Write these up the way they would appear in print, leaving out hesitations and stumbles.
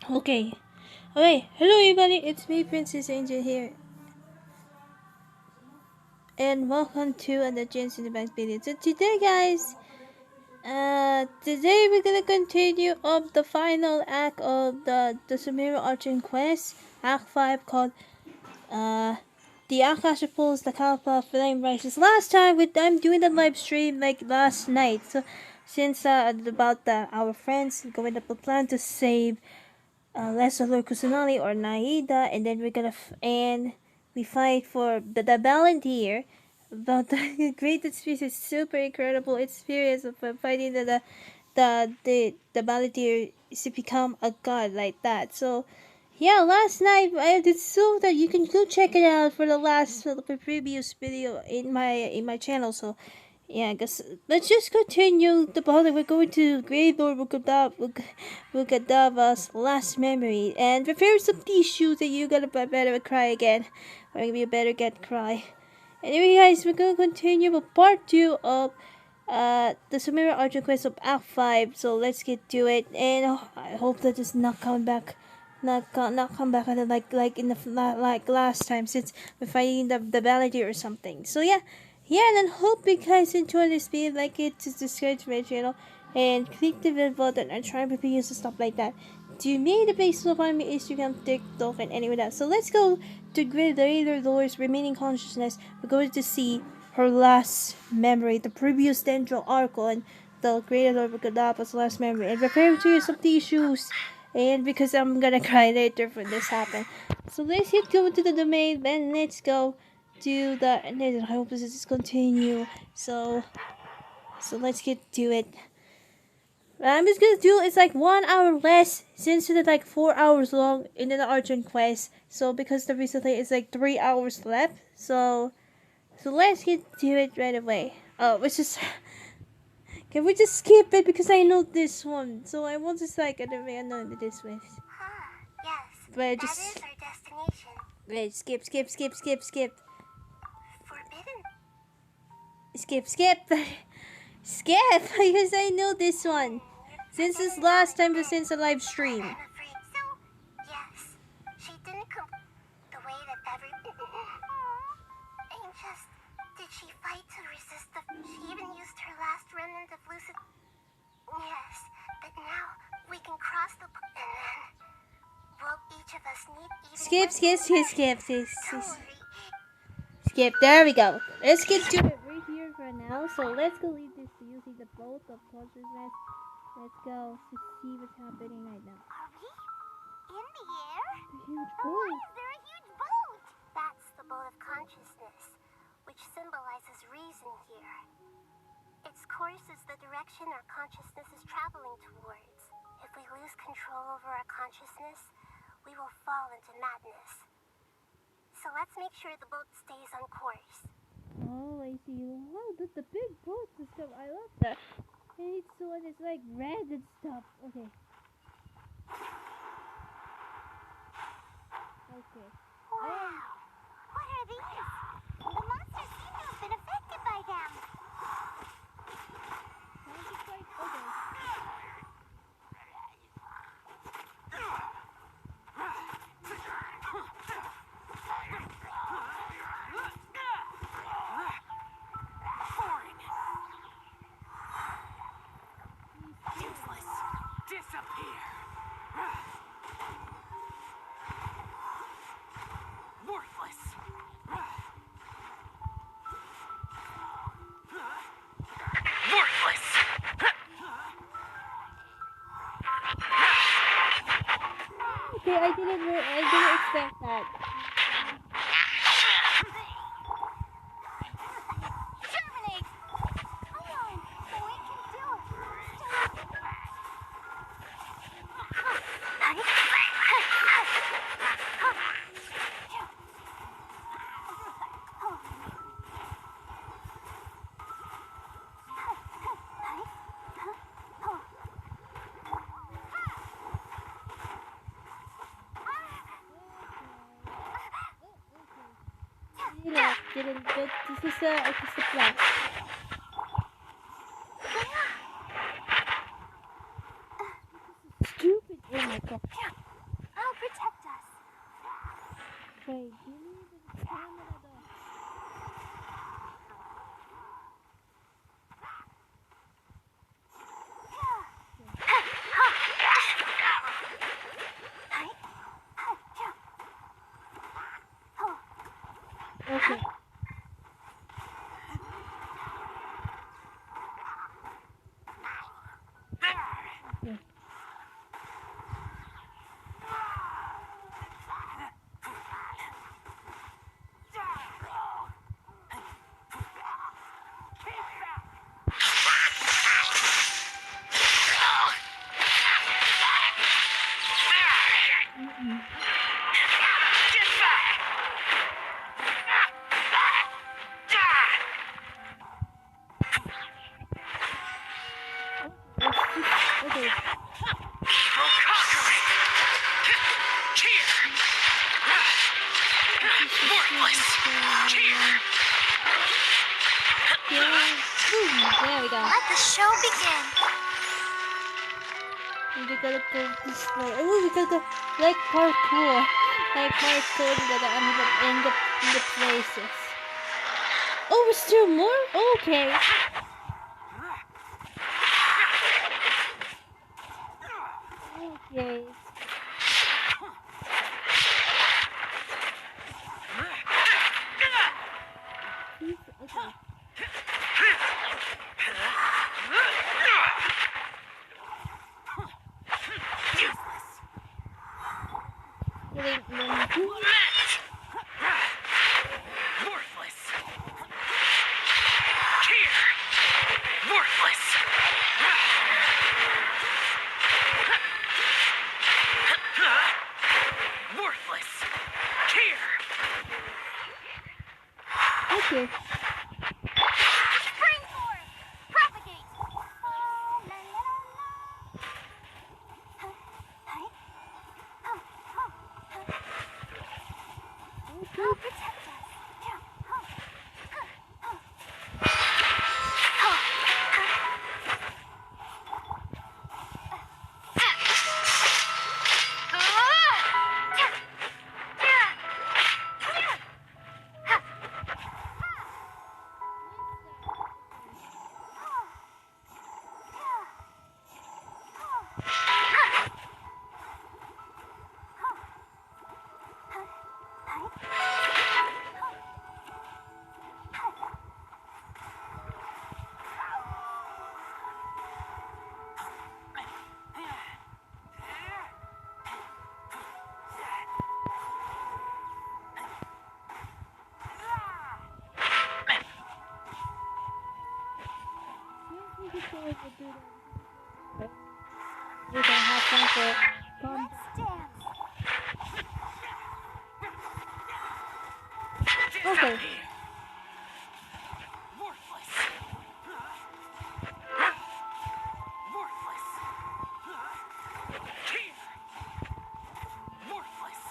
Okay. Okay. Hello everybody, it's me, Princess Angel here. And welcome to another Genshin Impact video. So today guys, today we're gonna continue up the final act of the Sumeru Archon quest, Act 5 called the Akasha Pulse, the Kalpa Flame Rises. Last time I'm doing the live stream like last night. So since about our friends going to plan to save Lesser Lord Kusanali or Nahida, and then we're gonna and we fight for the volunteer about the great experience. It's super incredible experience of fighting the volunteer to become a god like that. So yeah, last night I did so that you can go check it out for the previous video in my channel. So yeah, I guess let's just continue the bother. We're going to Greater Lord Rukkhadevata's last memory, and prepare some tissues that you gotta better cry again, or maybe you better get cry. Anyway, guys, we're gonna continue with part 2 of the Sumeru Archon quest of Act 5. So let's get to it, and I hope that it's not come back. Not come back like in the like last time, since we're fighting the validator or something. So yeah, and I hope you guys enjoy this video. Like it, to subscribe to my channel and click the bell button and try to videos and stuff like that. To me, the base of my Instagram, TikTok, and anywhere else. So let's go to Greater Lord's remaining consciousness. We're going to see her last memory, the previous Dendro Archon, the Greater Lord Rukkhadevata's last memory, and prepare to use some tissues. And because I'm gonna cry later when this happens. So let's go to the domain, then let's go to the, and then I hope this is continue. So let's get to it. I'm just gonna do it's like 1 hour less since it's like 4 hours long in the Archon quest. So because the recently it's like 3 hours left. So let's get to it right away. Oh, which is can we just skip it because I know this one. So I want to like I know this one. Yes, But I that just is our destination. wait, skip. Forbidden. Skip because I know this one. Since this last time since the live stream. I'm afraid so. Yes, she didn't come the way that every. Anxious. Did she fight to resist the? She even used her last remnant of lucid. Yes, but now we can cross the. And then, will each of us need even? Skip. There we go. Let's get to it right here for now. So let's go leave this using the boat of consciousness. Let's go to see what's happening right now. Are we in the air? The huge Why boat. is there a huge boat? That's the boat of consciousness, which symbolizes reason here. Its course is the direction our consciousness is traveling towards. If we lose control over our consciousness, we will fall into madness. So let's make sure the boat stays on course. Oh, I see. Wow, the big boat and stuff. I love that. And it's so it's like red and stuff. Okay. Wow! What are these? The monsters seem to have been affected by them. Useless. Disappear. Worthless. Worthless. Okay, I didn't expect that. Terminate! Come on! We can do Didn't, but this is a plan. Stupid. Oh my god. Yeah. There we go. Let the show begin. And we gotta go this way. Oh, we gotta go like parkour. Like parkour in the places. Oh, is there more? Okay. Okay. Okay. Getting Worthless. Here. Worthless. Worthless. Here. okay. Springboard! Propagate! Oh, protect us! We can have fun for fun. Dance! Okay. Worthless. Worthless. Here. Worthless.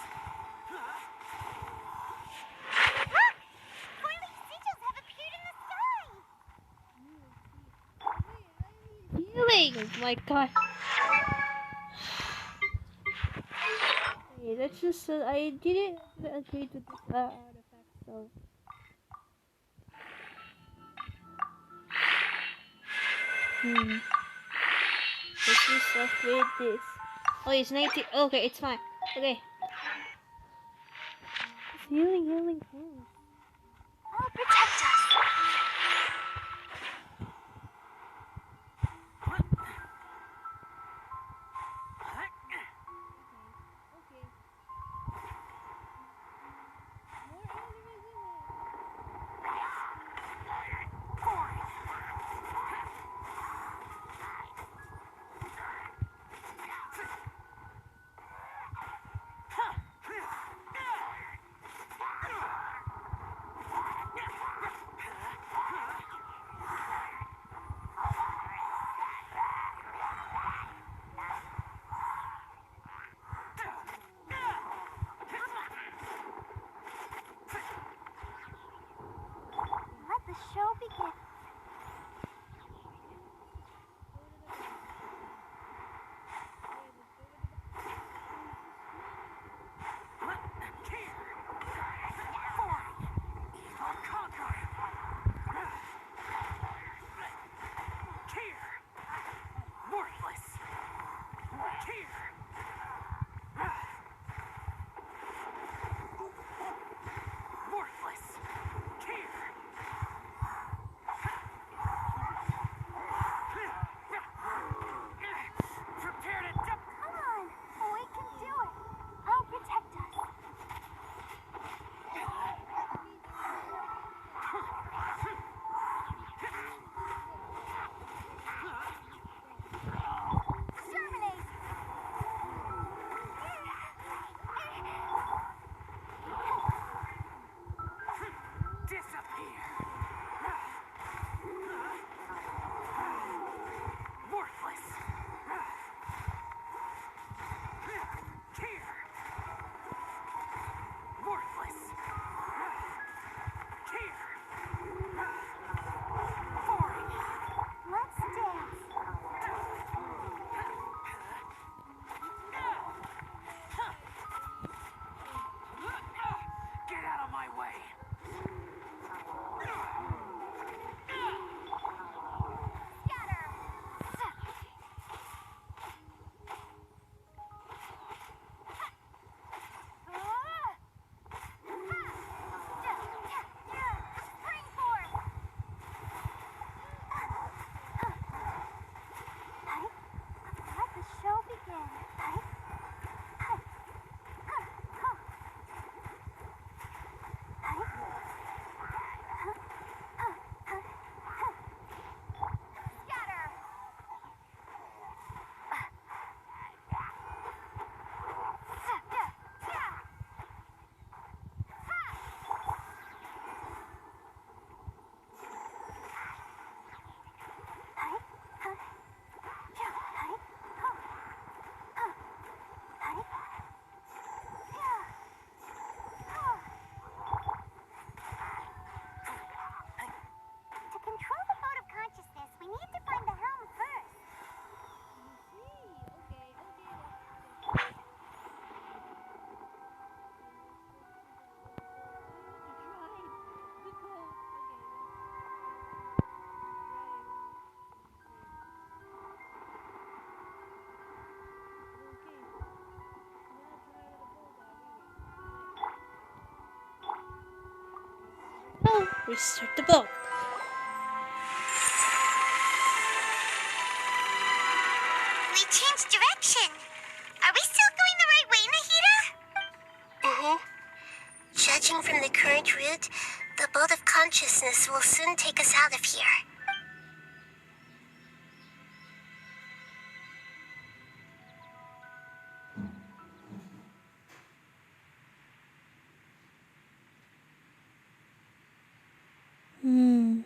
Look! Four-leaf sigils have appeared in the sky! Healing! My god. Okay, let's just, I didn't agree to this artifact, so. Let's just upgrade this. Oh, it's 90. Okay, it's fine. Okay. It's healing. Oh. Oh, protect us! Let the show begin. Oh, restart the boat. We changed direction. Are we still going the right way, Nahida? Mm-hmm. Judging from the current route, the boat of consciousness will soon take us out of here. Hmm.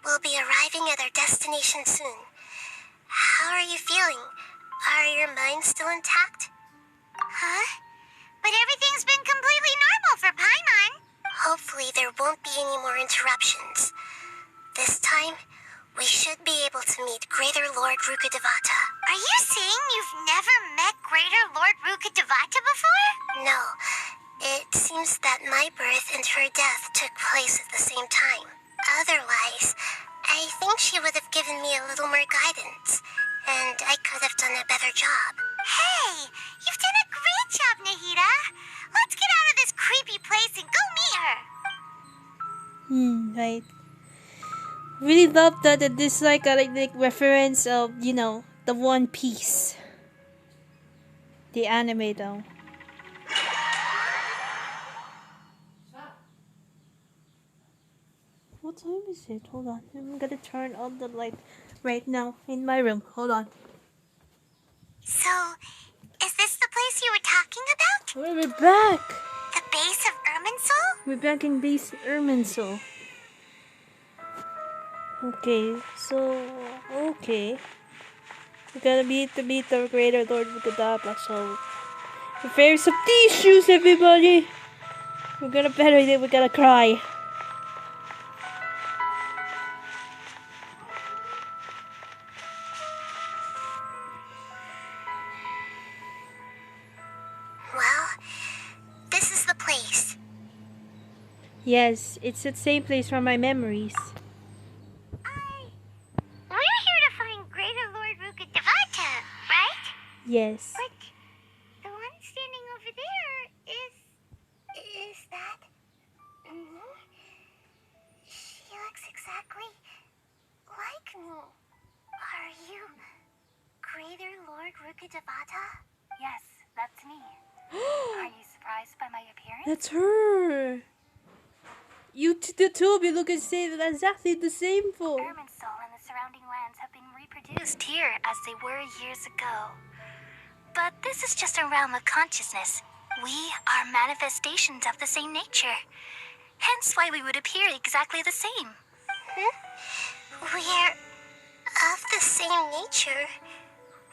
We'll be arriving at our destination soon. How are you feeling? Are your minds still intact? Huh? But everything's been completely normal for Paimon. Hopefully there won't be any more interruptions. This time, we should be able to meet Greater Lord Rukkhadevata. Are you saying you've never met Greater Lord Rukkhadevata before? No. It seems that my birth and her death took place at the same time. Otherwise, I think she would have given me a little more guidance, and I could have done a better job. Hey, you've done a great job, Nahida. Let's get out of this creepy place and go meet her. Right. Really love that this like a like reference of the One Piece, the anime though. What time is it? Hold on, I'm gonna turn on the light right now in my room. Hold on. So, is this the place you were talking about? We're back. The base of Irminsul? We're back in base Irminsul. Okay, we gotta meet the Greater Lord Rukkhadevata. So prepare some tissues, everybody. We're gonna cry. Well, this is the place. Yes, it's the same place from my memories. We're here to find Greater Lord Rukkhadevata, right? Yes. But the one standing over there is that me? She looks exactly like me. Are you Greater Lord Rukkhadevata? Yes, that's me. Are you surprised by my appearance? That's her. The two of you look exactly the same for. Irminsul and the surrounding lands have been reproduced here as they were years ago. But this is just a realm of consciousness. We are manifestations of the same nature. Hence why we would appear exactly the same. We're of the same nature.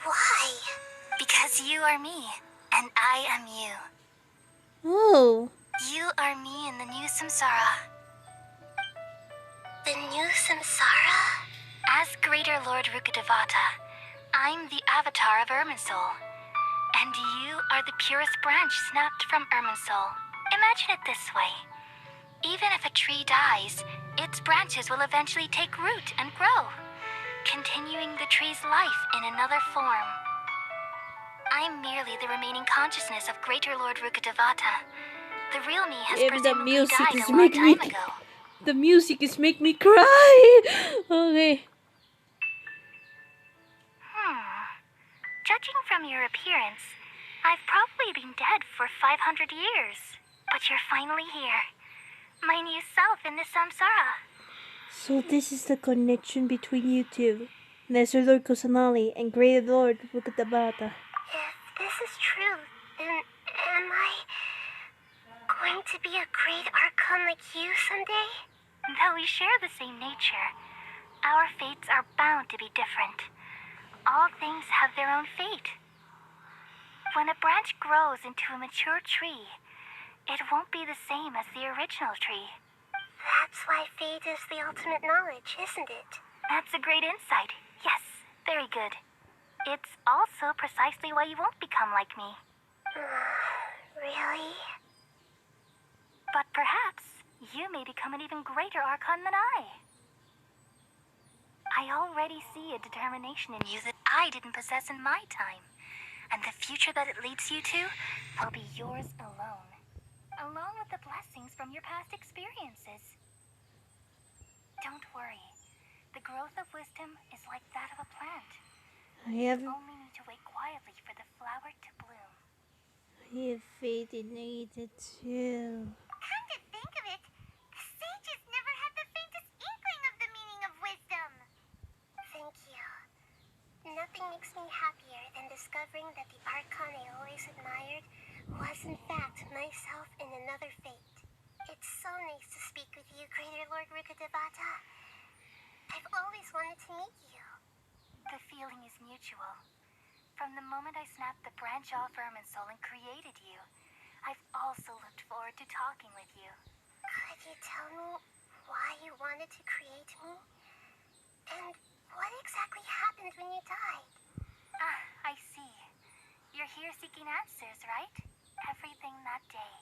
Why? Because you are me, and I am you. Oh. You are me in the new samsara. The new samsara? As Greater Lord Rukkhadevata, I'm the avatar of Irminsul. And you are the purest branch snapped from Irminsul. Imagine it this way. Even if a tree dies, its branches will eventually take root and grow, continuing the tree's life in another form. I'm merely the remaining consciousness of Greater Lord Rukkhadevata. The real me has presumably died a long time ago. The music is making me cry. Okay. Judging from your appearance, I've probably been dead for 500 years. But you're finally here. My new self in the samsara. So this is the connection between you two, Lesser Lord Kusanali and Greater Lord Rukkhadevata. If this is true, then am I going to be a great Archon like you someday? Though we share the same nature, our fates are bound to be different. All things have their own fate. When a branch grows into a mature tree, it won't be the same as the original tree. That's why fate is the ultimate knowledge, isn't it? That's a great insight. Yes, very good. It's also precisely why you won't become like me. Really? But perhaps you may become an even greater Archon than I. I already see a determination in you that I didn't possess in my time. And the future that it leads you to will be yours alone. Along with the blessings from your past experiences. Don't worry. The growth of wisdom is like that of a plant. I have, You only need to wait quietly for the flower to bloom. I have faith in Nahida too. Come to think of it, the sages never had the faintest inkling of the meaning of wisdom. Thank you. Nothing makes me happier than discovering that the Archon I always admired was in fact myself in another fate. It's so nice to speak with you, Greater Lord Rukkhadevata. I've always wanted to meet you. The feeling is mutual. From the moment I snapped the branch off Irminsul and created you, I've also looked forward to talking with you. Could you tell me why you wanted to create me? And what exactly happened when you died? Ah, I see. You're here seeking answers, right? Everything that day,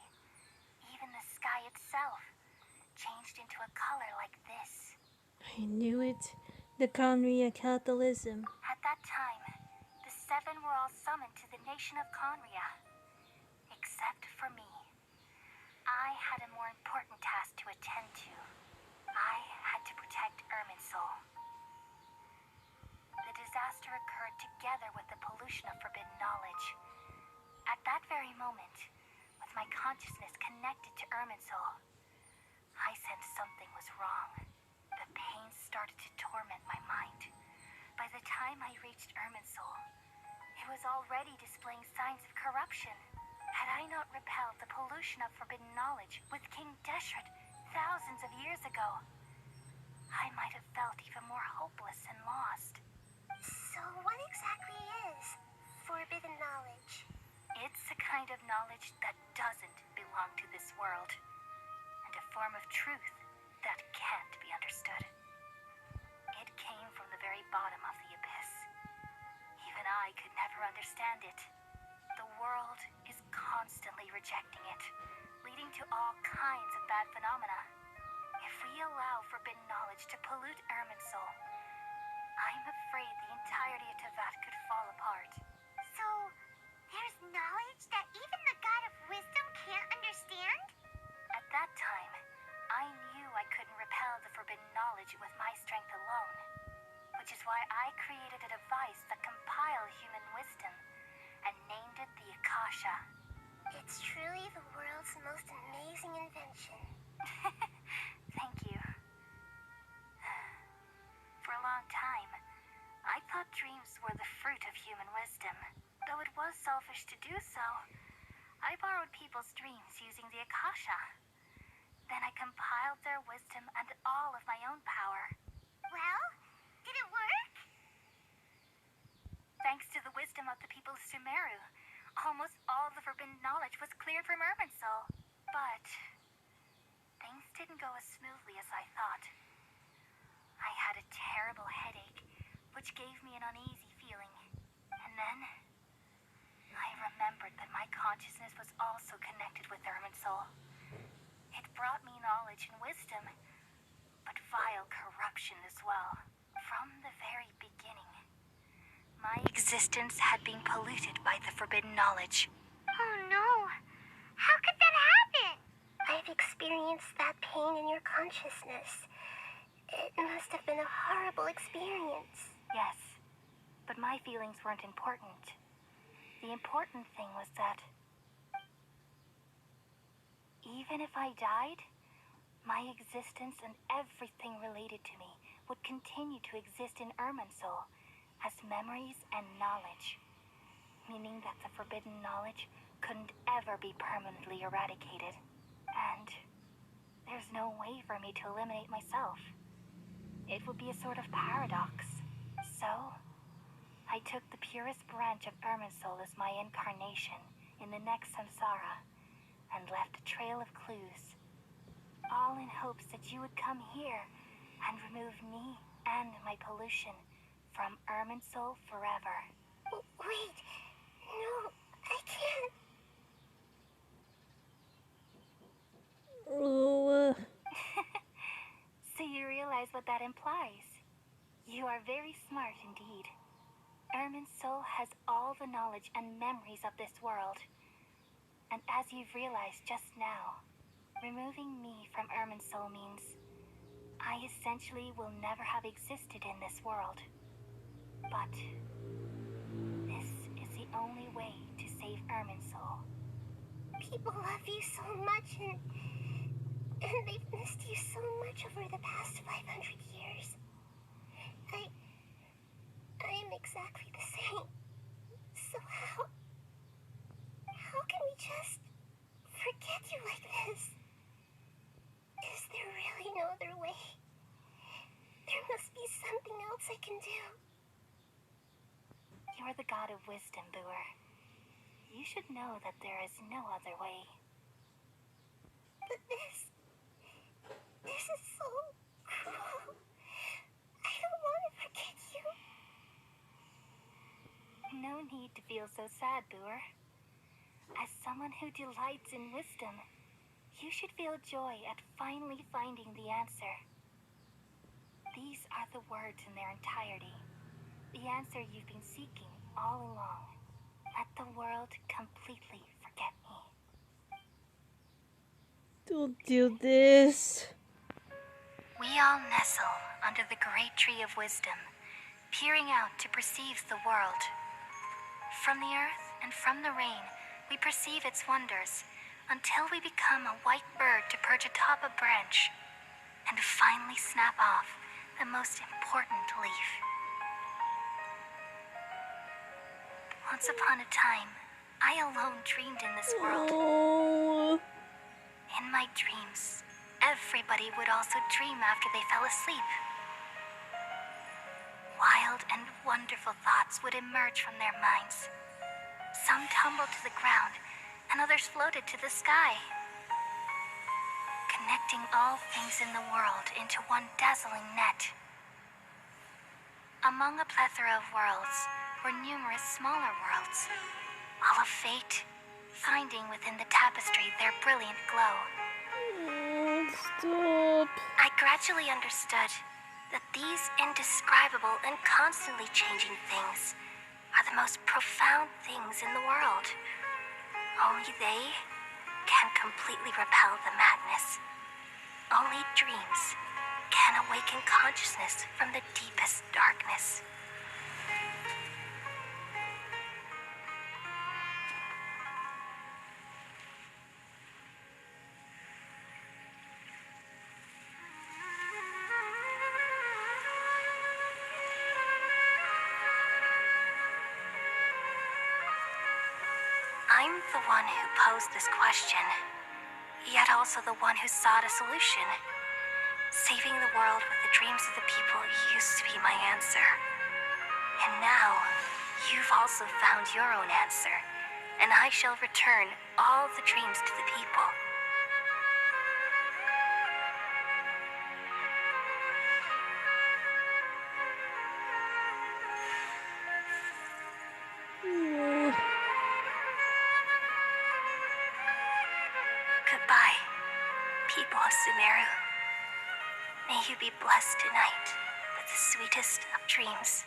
even the sky itself, changed into a color like this. I knew it. The Conria catalysm. At that time, the seven were all summoned to the nation of Conria. Except for me. I had a more important task to attend to. I had to protect Irminsul. The disaster occurred together with the pollution of forbidden knowledge. At that very moment, with my consciousness connected to Irminsul, I sensed something was wrong. The pain started to torment my mind. By the time I reached Irminsul, it was already displaying signs of corruption. Had I not repelled the pollution of forbidden knowledge with King Deshret thousands of years ago, I might have felt even more hopeless and lost. So what exactly is forbidden knowledge? It's a kind of knowledge that doesn't belong to this world, and a form of truth that can't be understood. It came from the very bottom of the abyss. Even I could never understand it. The world is constantly rejecting it, leading to all kinds of bad phenomena. If we allow forbidden knowledge to pollute Irminsul, I'm afraid the entirety of Teyvat could fall apart. So, there's knowledge that even the God of Wisdom can't understand? At that time, I knew I couldn't repel the forbidden knowledge with my strength alone, which is why I created a device that compiled human wisdom and named it the Akasha. It's truly the world's most amazing invention. Thank you. For a long time, I thought dreams were the fruit of human wisdom. Though it was selfish to do so, I borrowed people's dreams using the Akasha. Then I compiled their wisdom and all of my own power. Well, did it work? Thanks to the wisdom of the people of Sumeru, almost all of the forbidden knowledge was cleared from Irminsul. But things didn't go as smoothly as I thought. I had a terrible headache, which gave me an uneasy feeling. And then I remembered that my consciousness was also connected with Irminsul. It brought me knowledge and wisdom, but vile corruption as well. From the very beginning, my existence had been polluted by the forbidden knowledge. Oh no! How could that happen? I've experienced that pain in your consciousness. It must have been a horrible experience. Yes, but my feelings weren't important. The important thing was that even if I died, my existence and everything related to me would continue to exist in Irminsul as memories and knowledge, meaning that the forbidden knowledge couldn't ever be permanently eradicated. And there's no way for me to eliminate myself. It would be a sort of paradox. So, I took the purest branch of Irminsul as my incarnation in the next samsara and left a trail of clues, all in hopes that you would come here and remove me and my pollution from Irminsul forever. Wait, no, I can't. Oh, So you realize what that implies. You are very smart indeed. Irminsul has all the knowledge and memories of this world. And as you've realized just now, removing me from Irminsul means I essentially will never have existed in this world. But this is the only way to save Irminsul. People love you so much, and they've missed you so much over the past 500 years. I am exactly the same. So how can we just forget you like this? Is there really no other way? There must be something else I can do. You're the god of wisdom, Boer. You should know that there is no other way. But this is so cruel. I don't want to forget you. No need to feel so sad, Boer. As someone who delights in wisdom, you should feel joy at finally finding the answer. These are the words in their entirety. The answer you've been seeking all along. Let the world completely forget me. Don't do this. We all nestle under the great tree of wisdom, peering out to perceive the world. From the earth and from the rain, we perceive its wonders, until we become a white bird to perch atop a branch, and finally snap off the most important leaf. Once upon a time, I alone dreamed in this world. Oh. In my dreams, everybody would also dream after they fell asleep. Wild and wonderful thoughts would emerge from their minds. Some tumbled to the ground, and others floated to the sky, connecting all things in the world into one dazzling net. Among a plethora of worlds were numerous smaller worlds, all of fate, finding within the tapestry their brilliant glow. Oh, stop. I gradually understood that these indescribable and constantly changing things are the most profound things in the world. Only they can completely repel the madness. Only dreams can awaken consciousness from the deepest darkness. I'm the one who posed this question, yet also the one who sought a solution. Saving the world with the dreams of the people used to be my answer. And now, you've also found your own answer, and I shall return all the dreams to the people. Oh. Goodbye, people of Sumeru. May you be blessed tonight with the sweetest of dreams.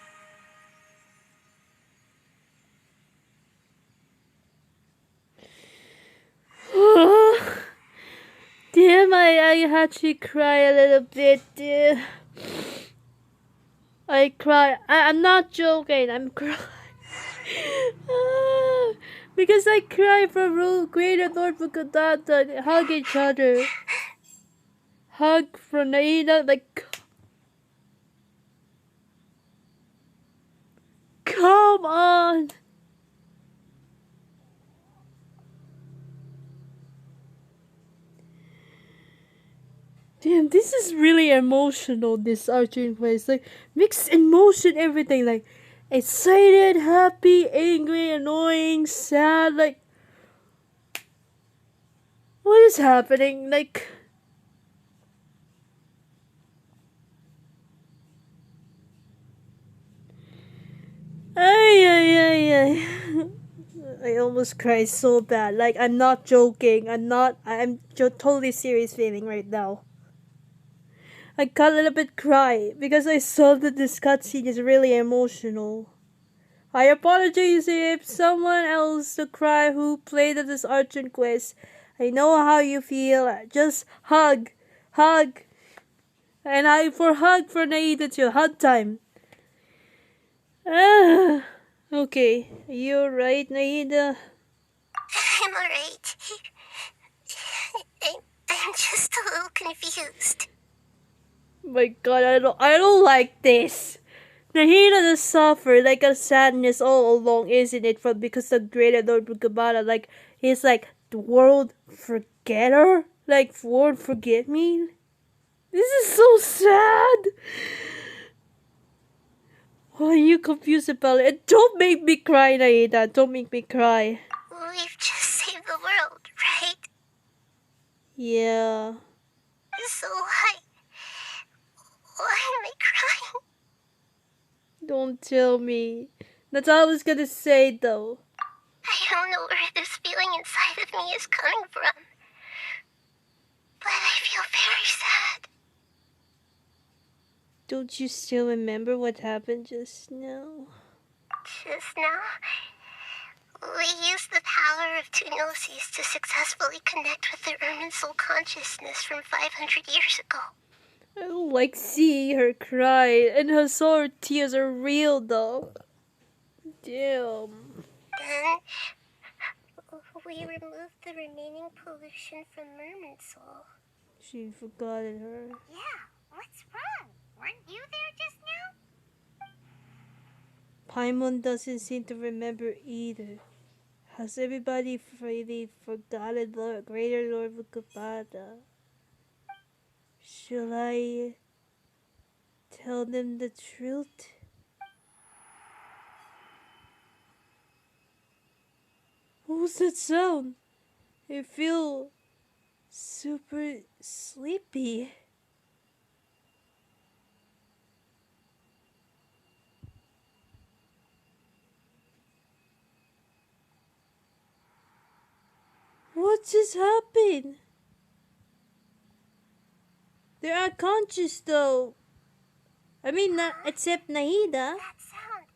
Damn, I actually cry a little bit, dude. I cry. I'm not joking. I'm crying. Because I cry for Greater Lord Rukkhadevata. Hug each other. Hug for Nahida. Like, come on. Damn, this is really emotional, this Archon quest. Like, mixed emotion, everything. Like, excited, happy, angry, annoying, sad. Like, what is happening? Like, ay. I almost cried so bad. Like, I'm not joking. I'm totally serious feeling right now. I got a little bit cry because I saw that this cutscene is really emotional. I apologize if someone else to cry who played at this Archon quiz. I know how you feel. Just hug. Hug. And I for hug for Nahida too. Hug time. Ah. Okay. Are you alright, Nahida? I'm alright. I'm just a little confused. My god, I don't like this. Nahida has suffered like a sadness all along, isn't it? From because the Greater Lord Rukkhadevata, like he's like the world forgetter, like world forget me. This is so sad. Why are you confused about it? And don't make me cry, Nahida. Don't make me cry. We've just saved the world, right? Yeah. So why am I crying? Don't tell me. That's all I was gonna say though. I don't know where this feeling inside of me is coming from. But I feel very sad. Don't you still remember what happened just now? Just now, we used the power of two gnosis to successfully connect with the Irminsul consciousness from 500 years ago. I don't like seeing her cry, and her sorrow tears are real though. Damn. Then, we removed the remaining pollution from Irminsul. She forgot her. Yeah, what's wrong? Weren't you there just now? Paimon doesn't seem to remember either. Has everybody really forgotten the Greater Lord Rukkhadevata? Shall I tell them the truth? What was that sound? I feel super sleepy. What just happened? They're unconscious though. I mean, not except Nahida. That sound.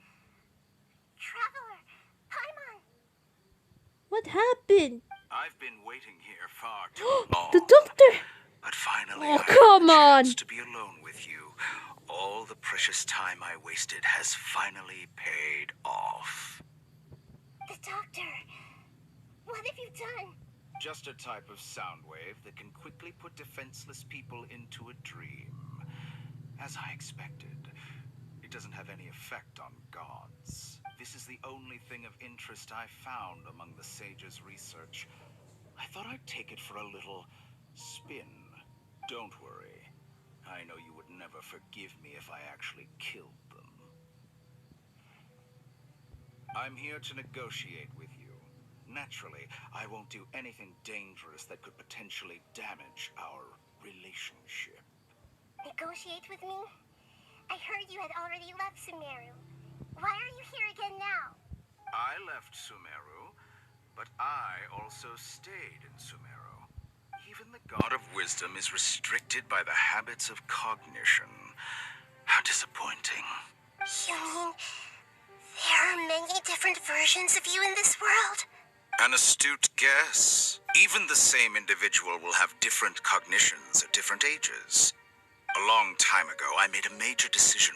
Traveler, Paimon. What happened? I've been waiting here far too long. The doctor! But finally, Oh, I have come the on. chance to be alone with you. All the precious time I wasted has finally paid off. The doctor. What have you done? Just a type of sound wave that can quickly put defenseless people into a dream. As I expected, it doesn't have any effect on gods. This is the only thing of interest I found among the sage's research. I thought I'd take it for a little spin. Don't worry. I know you would never forgive me if I actually killed them. I'm here to negotiate with you. Naturally, I won't do anything dangerous that could potentially damage our relationship. Negotiate with me? I heard you had already left Sumeru. Why are you here again now? I left Sumeru, but I also stayed in Sumeru. Even the God of Wisdom is restricted by the habits of cognition. How disappointing. You mean there are many different versions of you in this world? An astute guess. Even the same individual will have different cognitions at different ages. A long time ago, I made a major decision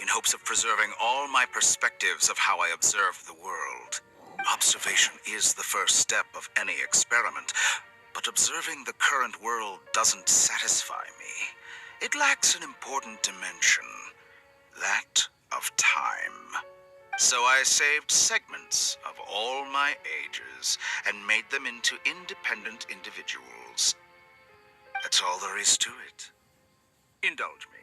in hopes of preserving all my perspectives of how I observe the world. Observation is the first step of any experiment, but observing the current world doesn't satisfy me. It lacks an important dimension, that of time. So I saved segments of all my ages and made them into independent individuals. That's all there is to it. Indulge me.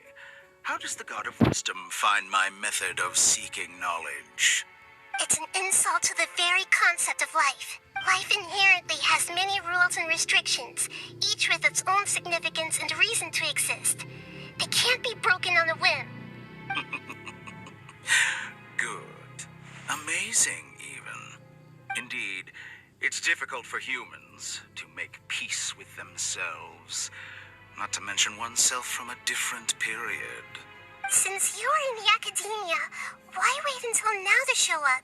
How does the God of Wisdom find my method of seeking knowledge? It's an insult to the very concept of life. Life inherently has many rules and restrictions, each with its own significance and reason to exist. They can't be broken on a whim. Good. Amazing, even. Indeed, it's difficult for humans to make peace with themselves, not to mention oneself from a different period. Since you're in the academia, Why wait until now to show up?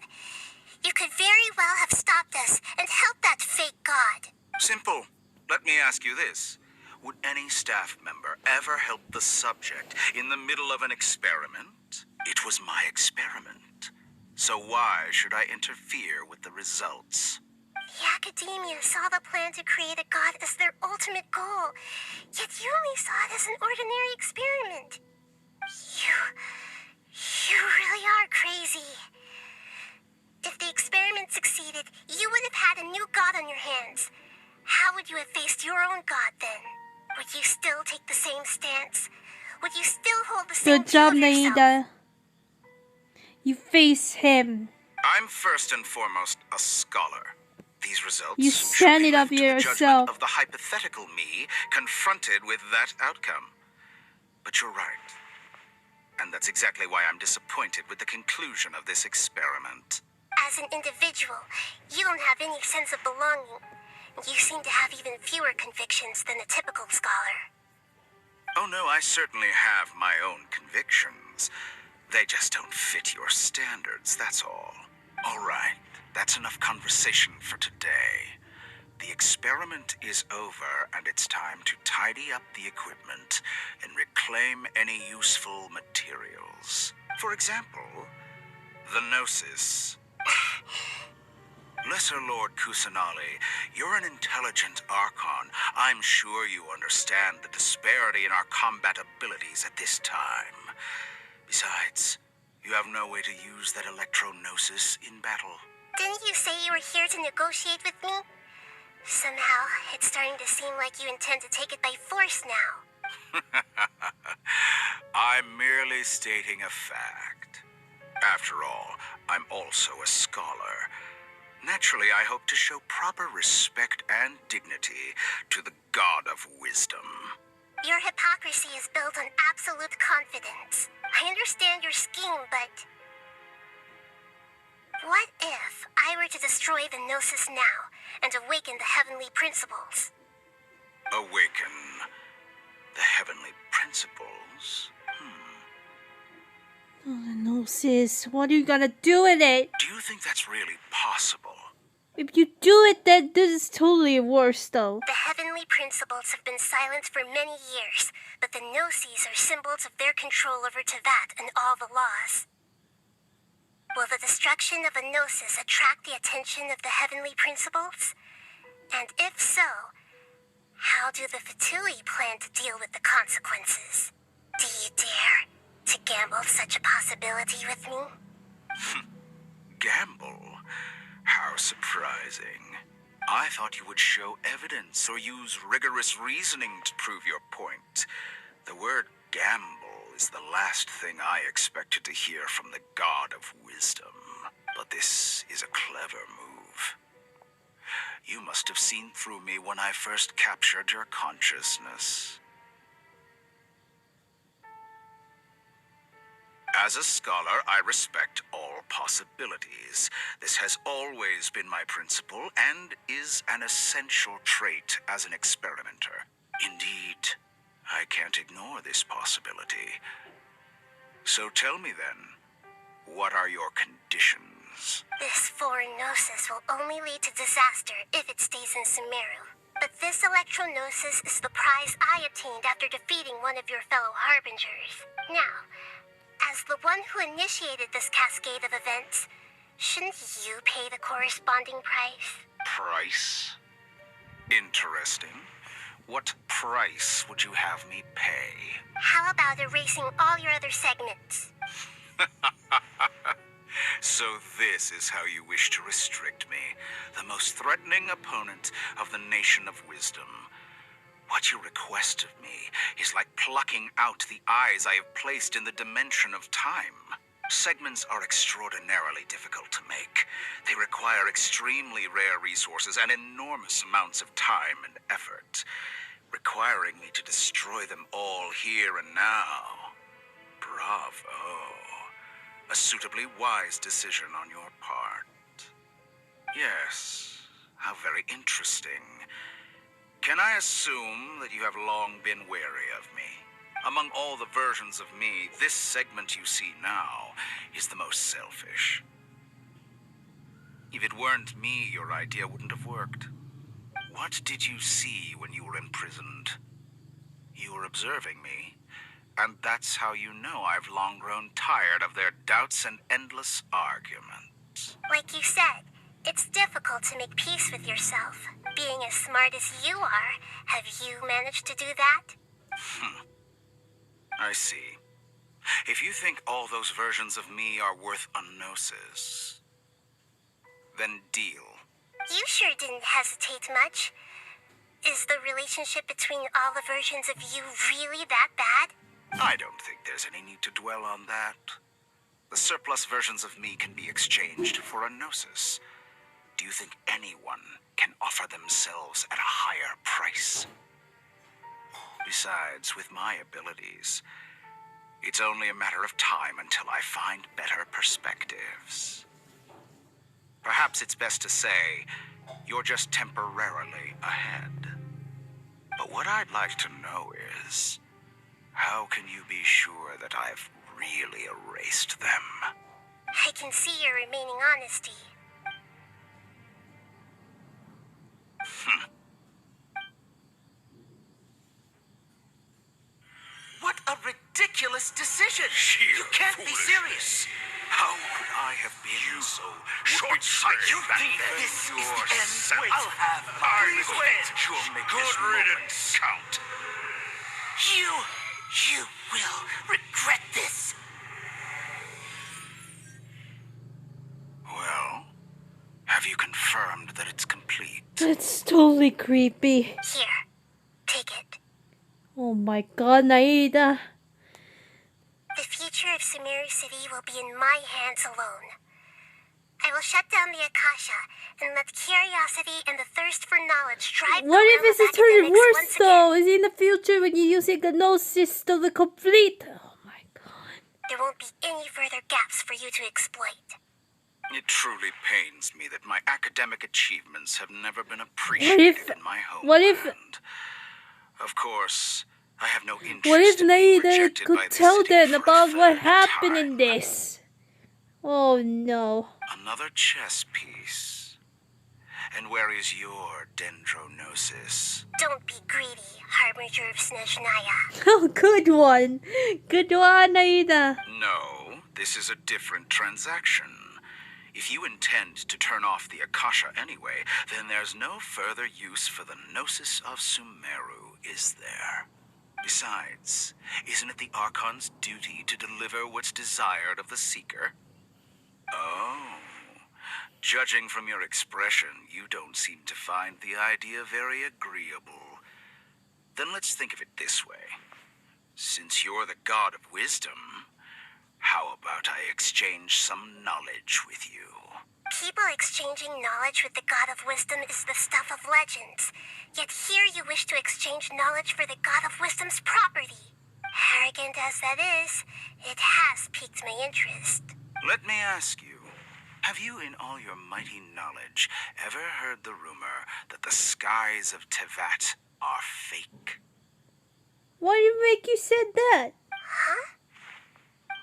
You could very well have stopped us and helped that fake god. Simple. Let me ask you this. Would any staff member ever help the subject in the middle of an experiment? It was my experiment. So why should I interfere with the results? The Academia saw the plan to create a god as their ultimate goal, yet you only saw it as an ordinary experiment. You really are crazy. If the experiment succeeded, you would have had a new god on your hands. How would you have faced your own god then? Would you still take the same stance? Would you still hold the same Good job, view of yourself? Nahida. You face him. I'm first and foremost a scholar. These results You should stand be it up left to the yourself. judgment of the hypothetical me confronted with that outcome. But you're right. And that's exactly why I'm disappointed with the conclusion of this experiment. As an individual, you don't have any sense of belonging. You seem to have even fewer convictions than a typical scholar. Oh no, I certainly have my own convictions. They just don't fit your standards, that's all. All right, that's enough conversation for today. The experiment is over, and it's time to tidy up the equipment and reclaim any useful materials. For example, the Gnosis. Lesser Lord Kusanali, you're an intelligent Archon. I'm sure you understand the disparity in our combat abilities at this time. Besides, you have no way to use that Electro-Gnosis in battle. Didn't you say you were here to negotiate with me? Somehow, it's starting to seem like you intend to take it by force now. I'm merely stating a fact. After all, I'm also a scholar. Naturally, I hope to show proper respect and dignity to the God of Wisdom. Your hypocrisy is built on absolute confidence. I understand your scheme, but... what if I were to destroy the Gnosis now and awaken the heavenly principles? Awaken the heavenly principles? Oh, no, sis. What are you gonna do with it? Do you think that's really possible? If you do it, then this is totally worse, though. The heavenly principles have been silent for many years, but the Gnosis are symbols of their control over Teyvat and all the laws. Will the destruction of a Gnosis attract the attention of the heavenly principles? And if so, how do the Fatui plan to deal with the consequences? Do you dare to gamble such a possibility with me? Gamble? How surprising. I thought you would show evidence or use rigorous reasoning to prove your point. The word gamble is the last thing I expected to hear from the God of Wisdom. But this is a clever move. You must have seen through me when I first captured your consciousness. As a scholar, I respect all possibilities. This has always been my principle and is an essential trait as an experimenter. Indeed, I can't ignore this possibility. So tell me then, what are your conditions? This foreign Gnosis will only lead to disaster if it stays in Sumeru. But this Electro-Gnosis is the prize I obtained after defeating one of your fellow Harbingers. Now, as the one who initiated this cascade of events, shouldn't you pay the corresponding price? Price? Interesting. What price would you have me pay? How about erasing all your other segments? So this is how you wish to restrict me, the most threatening opponent of the Nation of Wisdom. What you request of me is like plucking out the eyes I have placed in the dimension of time. Segments are extraordinarily difficult to make. They require extremely rare resources and enormous amounts of time and effort, requiring me to destroy them all here and now. Bravo. A suitably wise decision on your part. Yes, how very interesting. Can I assume that you have long been wary of me? Among all the versions of me, this segment you see now is the most selfish. If it weren't me, your idea wouldn't have worked. What did you see when you were imprisoned? You were observing me, and that's how you know I've long grown tired of their doubts and endless arguments. Like you said, it's difficult to make peace with yourself. Being as smart as you are, have you managed to do that? I see. If you think all those versions of me are worth a gnosis, then deal. You sure didn't hesitate much. Is the relationship between all the versions of you really that bad? I don't think there's any need to dwell on that. The surplus versions of me can be exchanged for a gnosis. Do you think anyone can offer themselves at a higher price? Besides, with my abilities, it's only a matter of time until I find better perspectives. Perhaps it's best to say, you're just temporarily ahead. But what I'd like to know is, how can you be sure that I've really erased them? I can see your remaining honesty. What a ridiculous decision! You can't be serious! How could I have been so short-sighted? You think this is the end? I'll have my revenge! You'll make Good this riddance. moment count. You will regret this! Well, have you confirmed that it's complete? That's totally creepy. Here, take it. Oh my god, Nahida. The future of Sumeru City will be in my hands alone. I will shut down the Akasha and let curiosity and the thirst for knowledge drive What the if will it's of turning academics worse once though? again. Is in the future when you're using a gnosis to the complete? Oh my god. There won't be any further gaps for you to exploit. It truly pains me that my academic achievements have never been appreciated in my homeland. what if- Of course, I have no interest What if in being Nahida rejected by could this tell city them for a about what third happened time. in this? Oh no. Another chess piece. And where is your dendronosis? Don't be greedy, Harbinger of Snezhnaya. Oh, good one. Good one, Nahida. No, this is a different transaction. If you intend to turn off the Akasha anyway, then there's no further use for the Gnosis of Sumeru, is there? Besides, isn't it the Archon's duty to deliver what's desired of the Seeker? Oh, judging from your expression, you don't seem to find the idea very agreeable. Then let's think of it this way. Since you're the god of wisdom, how about I exchange some knowledge with you? People exchanging knowledge with the God of Wisdom is the stuff of legends. Yet here you wish to exchange knowledge for the God of Wisdom's property. Arrogant as that is, it has piqued my interest. Let me ask you, have you in all your mighty knowledge ever heard the rumor that the skies of Tevat are fake? Why did it make you said that? Huh?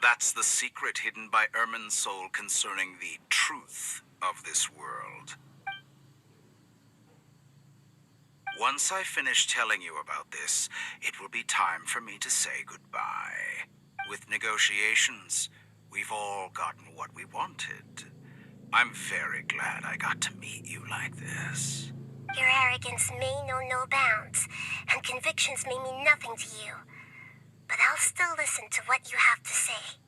That's the secret hidden by Irminsul concerning the truth of this world. Once I finish telling you about this, it will be time for me to say goodbye. With negotiations, we've all gotten what we wanted. I'm very glad I got to meet you like this. Your arrogance may know no bounds, and convictions may mean nothing to you. But I'll still listen to what you have to say.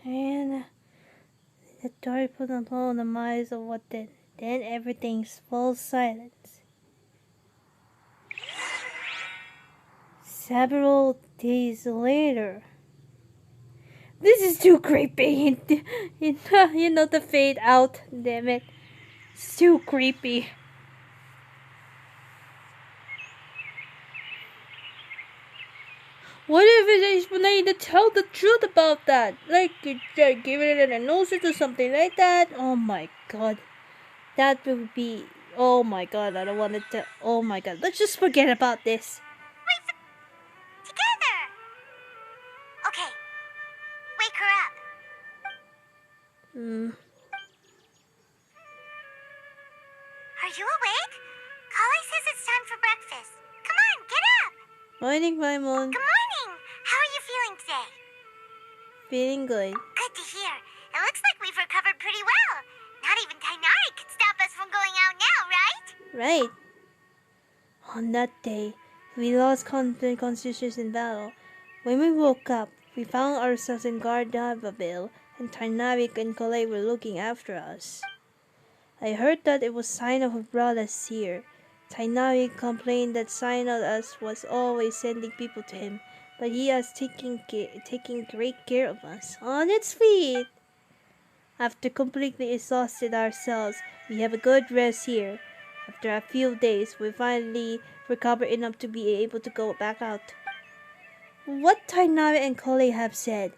And the door put alone the minds of what then. Then everything's full silence. Several days later. This is too creepy. You know the fade out. Damn it. It's too creepy. What if it is when I need to tell the truth about that? Like, give it a nose or something like that? Oh my god. That would be Oh my god, I don't want it to. Oh my god, let's just forget about this. Together! Okay, wake her up. Are you awake? Kali says it's time for breakfast. Come on, get up! Morning, Paimon. Good morning! How are you feeling today? Feeling good. Good to hear. It looks like we've recovered pretty well. Not even Tainari could stop us from going out now, right? Right. On that day, we lost consciousness in battle. When we woke up, we found ourselves in Gardabil, and Tainari and Kole were looking after us. I heard that it was Sino who brought us here. Tainari complained that Sino was always sending people to him, but he is taking great care of us. Oh, that's sweet! After completely exhausted ourselves, we have a good rest here. After a few days, we finally recover enough to be able to go back out. What Tainari and Kole have said,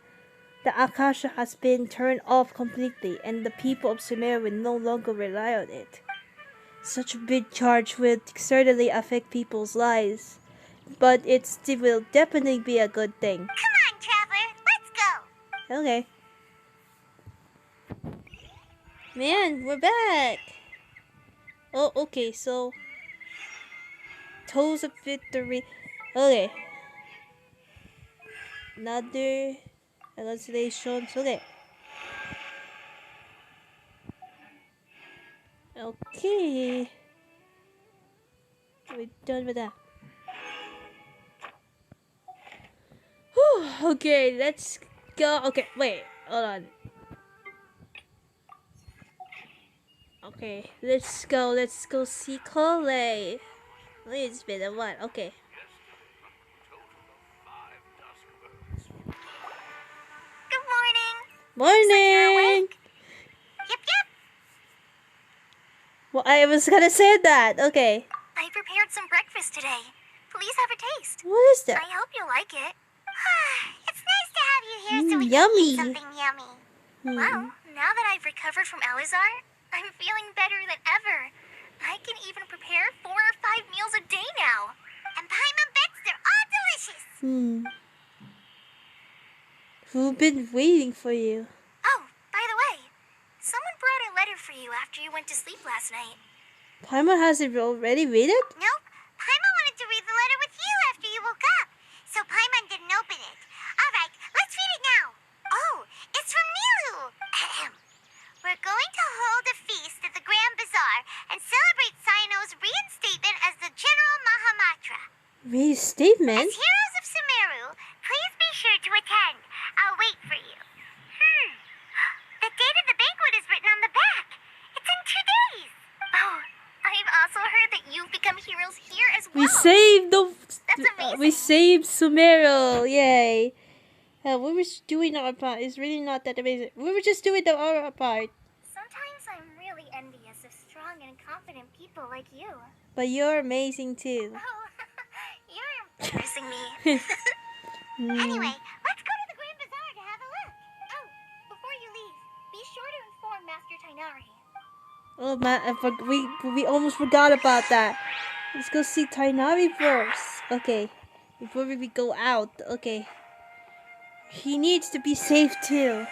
the Akasha has been turned off completely and the people of Sumeru will no longer rely on it. Such a big charge will certainly affect people's lives, but it will definitely be a good thing. Come on, Traveler, let's go! Okay. Man, we're back! Oh, okay, so... Toes of Victory. Okay. Another hallucinations. Okay. Okay. We're done with that. Whew, okay, let's go. Okay, wait. Hold on. Okay, let's go. Let's go see Kole. It's been a while. Okay. Good morning! Morning! Yep. Well, I was gonna say that. Okay. I prepared some breakfast today. Please have a taste. What is that? I hope you like it. It's nice to have you here so we can yummy. eat something yummy. Well, now that I've recovered from Alizar, I'm feeling better than ever. I can even prepare 4 or 5 meals a day now. And Paimon bets they're all delicious. Who've been waiting for you? Oh, by the way, someone brought a letter for you after you went to sleep last night. Paimon has it already read it? Nope, Paimon wanted to read the letter with you after you woke up. So Paimon didn't open it. Alright, let's read it now. Oh, it's from Nilu. We're going to hold a feast at the Grand Bazaar and celebrate Sino's reinstatement as the General Mahamatra. Restatement? As heroes of Sumeru, please be sure to attend. I'll wait for you. The date of the banquet is written on the back. It's in 2 days. Oh, I've also heard that you've become heroes here as well. We saved That's amazing. we saved Sumeru! Yay! We were just doing our part. It's really not that amazing. We were just doing our part. Sometimes I'm really envious of strong and confident people like you. But you're amazing too. Oh, you're embarrassing me. Anyway, let's go to the Grand Bazaar to have a look. Oh, before you leave, be sure to inform Master Tainari. Oh man, we almost forgot about that. Let's go see Tainari first. Okay, before we go out. Okay, he needs to be safe too.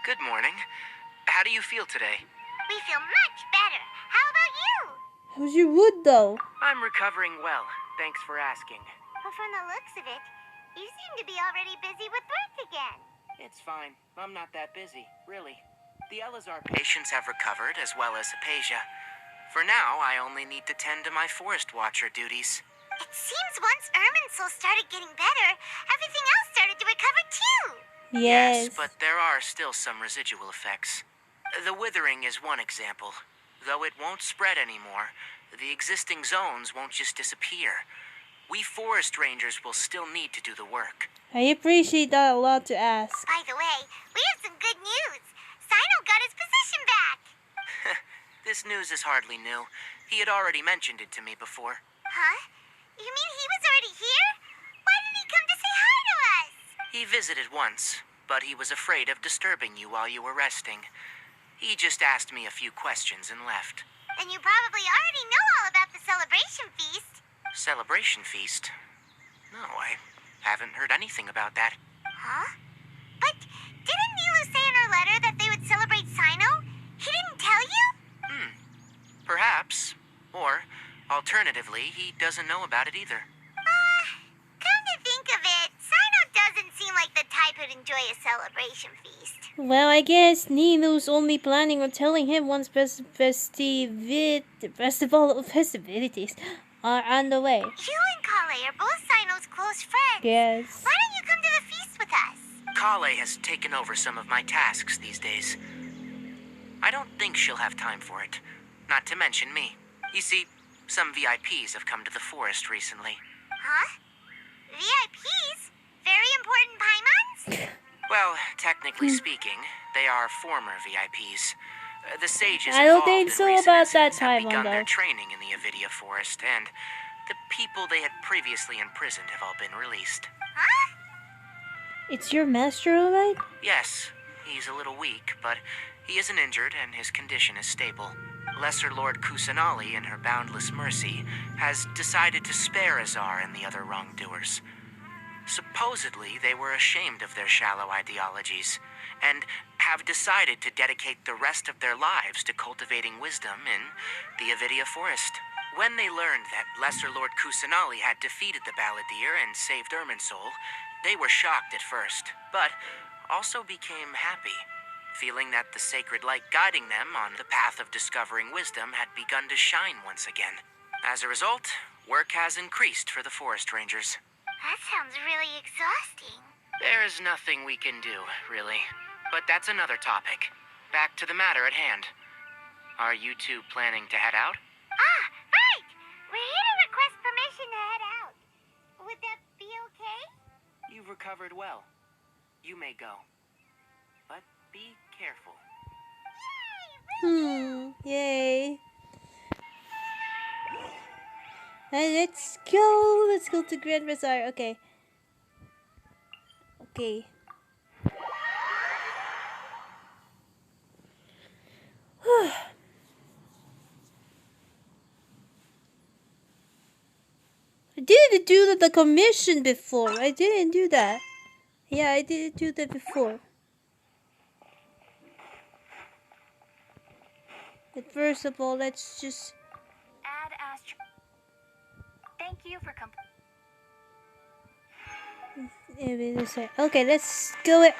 Good morning. How do you feel today? We feel much better. How about you? How's your wood though? I'm recovering well. Thanks for asking. Well, from the looks of it, you seem to be already busy with work again. It's fine. I'm not that busy, really. The Elazar patients have recovered, as well as Hypatia. For now, I only need to tend to my forest watcher duties. It seems once Irminsul started getting better, everything else started to recover too. Yes. But there are still some residual effects. The withering is one example. Though it won't spread anymore, the existing zones won't just disappear. We forest rangers will still need to do the work. I appreciate that a lot to ask. By the way, we have some good news. Sino got his position back. This news is hardly new. He had already mentioned it to me before. Huh? You mean he was already here? Why didn't he come to say hi to us? He visited once, but he was afraid of disturbing you while you were resting. He just asked me a few questions and left. Then you probably already know all about the celebration feast. Celebration feast? No, I haven't heard anything about that. Huh? But didn't Nilu say in her letter that they would celebrate Sino? He didn't tell you? Perhaps. Or, alternatively, he doesn't know about it either. Come to think of it, Sino doesn't seem like the type who'd enjoy a celebration feast. Well, I guess Nilu's only planning on telling him once festival of festivities are on the way. You and Kale are both Sino's close friends. Yes. Why don't you come to the feast with us? Kale has taken over some of my tasks these days. I don't think she'll have time for it. Not to mention me. You see, some VIPs have come to the forest recently. Huh? VIPs? Very important Paimons? Well, technically speaking, they are former VIPs. The sages I don't involved think in so recent about that incidents have Paimon, begun their though. training in the Avidia Forest, and the people they had previously imprisoned have all been released. Huh? It's your master, alright? Yes, he's a little weak, but he isn't injured and his condition is stable. Lesser Lord Kusanali, in her boundless mercy, has decided to spare Azar and the other wrongdoers. Supposedly, they were ashamed of their shallow ideologies, and have decided to dedicate the rest of their lives to cultivating wisdom in the Avidia Forest. When they learned that Lesser Lord Kusanali had defeated the Balladeer and saved Irminsul, they were shocked at first, but also became happy, feeling that the sacred light guiding them on the path of discovering wisdom had begun to shine once again. As a result, work has increased for the forest rangers. That sounds really exhausting. There is nothing we can do, really. But that's another topic. Back to the matter at hand. Are you two planning to head out? Ah, right! We're here to request permission to head out. Would that be okay? You've recovered well. You may go. But be careful. Yay. And let's go. Let's go to Grand Bazaar. Okay. Okay. I didn't do the commission before. I didn't do that. Yeah, I didn't do that before. But first of all, let's just... Add Astro. Thank you for Okay, let's go it.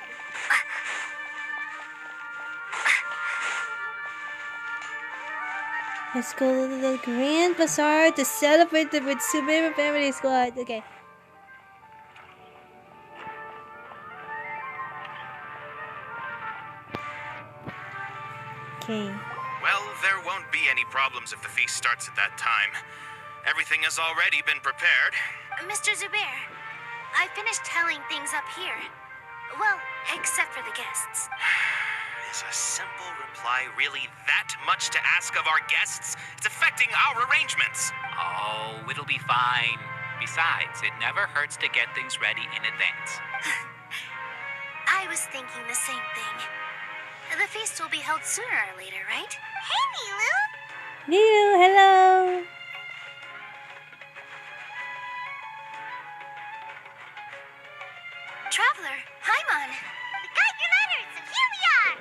Let's go to the Grand Bazaar to celebrate with Sumeru Family Squad. Okay. Okay. Well, there won't be any problems if the feast starts at that time. Everything has already been prepared. Mr. Zubair, I finished telling things up here. Well, except for the guests. Is a simple reply really that much to ask of our guests? It's affecting our arrangements. Oh, it'll be fine. Besides, it never hurts to get things ready in advance. I was thinking the same thing. The feast will be held sooner or later, right? Hey, Nilu! Nilu, hello! Traveler, Paimon. We got your letters, so here we are!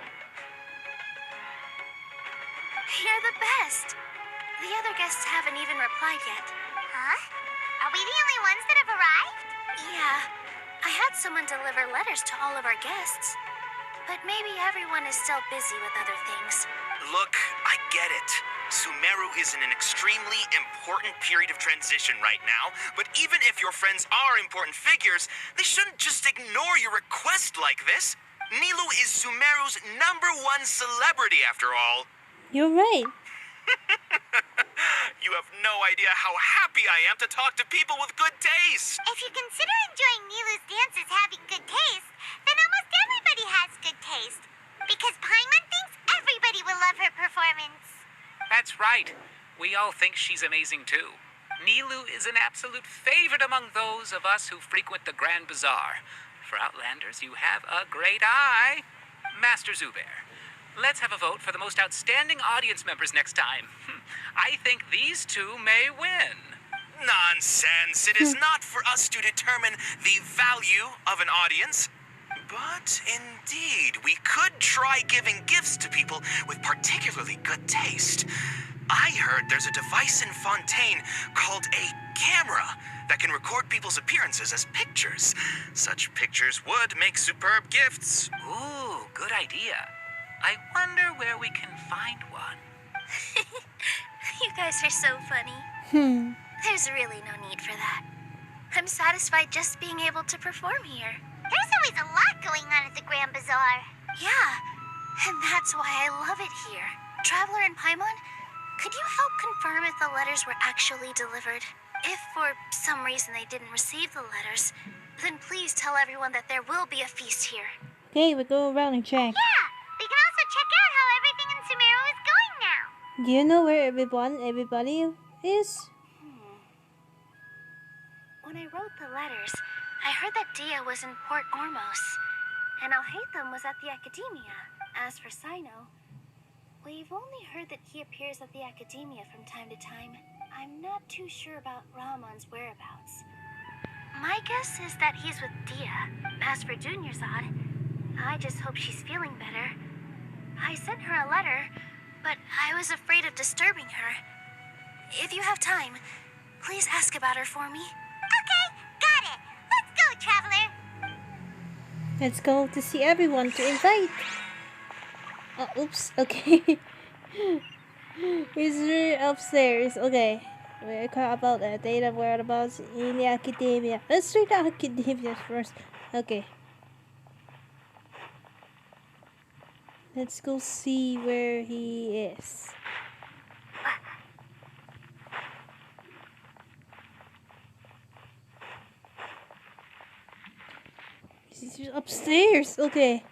You're the best. The other guests haven't even replied yet. Huh? Are we the only ones that have arrived? Yeah, I had someone deliver letters to all of our guests. But maybe everyone is still busy with other things. Look, I get it. Sumeru is in an extremely important period of transition right now, but even if your friends are important figures, they shouldn't just ignore your request like this. Nilu is Sumeru's #1 celebrity after all. You're right. You have no idea how happy I am to talk to people with good taste. If you consider enjoying Nilu's dances having good taste, then almost everybody has good taste. Because Paimon thinks everybody will love her performance. That's right. We all think she's amazing too. Nilu is an absolute favorite among those of us who frequent the Grand Bazaar. For Outlanders, you have a great eye. Master Zubair, let's have a vote for the most outstanding audience members next time. I think these two may win. Nonsense. It is not for us to determine the value of an audience. But indeed, we could try giving gifts to people with particularly good taste. I heard there's a device in Fontaine called a camera that can record people's appearances as pictures. Such pictures would make superb gifts. Ooh, good idea. I wonder where we can find one. You guys are so funny. There's really no need for that. I'm satisfied just being able to perform here. There's always a lot going on at the Grand Bazaar. Yeah, and that's why I love it here. Traveler and Paimon, could you help confirm if the letters were actually delivered? If for some reason they didn't receive the letters, then please tell everyone that there will be a feast here. Okay, we go around and check. Yeah, we can also check out how everything in Sumeru is going now. Do you know where everybody is? When I wrote the letters, I heard that Dia was in Port Ormos, and Alhaitham was at the Academia. As for Sino, we've only heard that he appears at the Academia from time to time. I'm not too sure about Rahman's whereabouts. My guess is that he's with Dia. As for Dunyarzad, I just hope she's feeling better. I sent her a letter, but I was afraid of disturbing her. If you have time, please ask about her for me. Okay, got it. Let's go, Traveler. Let's go to see everyone to invite. Oh, oops. Okay. He's upstairs. Okay. We're about data whereabouts in the Academia. Let's do the Academia first. Okay. Let's go see where he is. He's upstairs. Okay.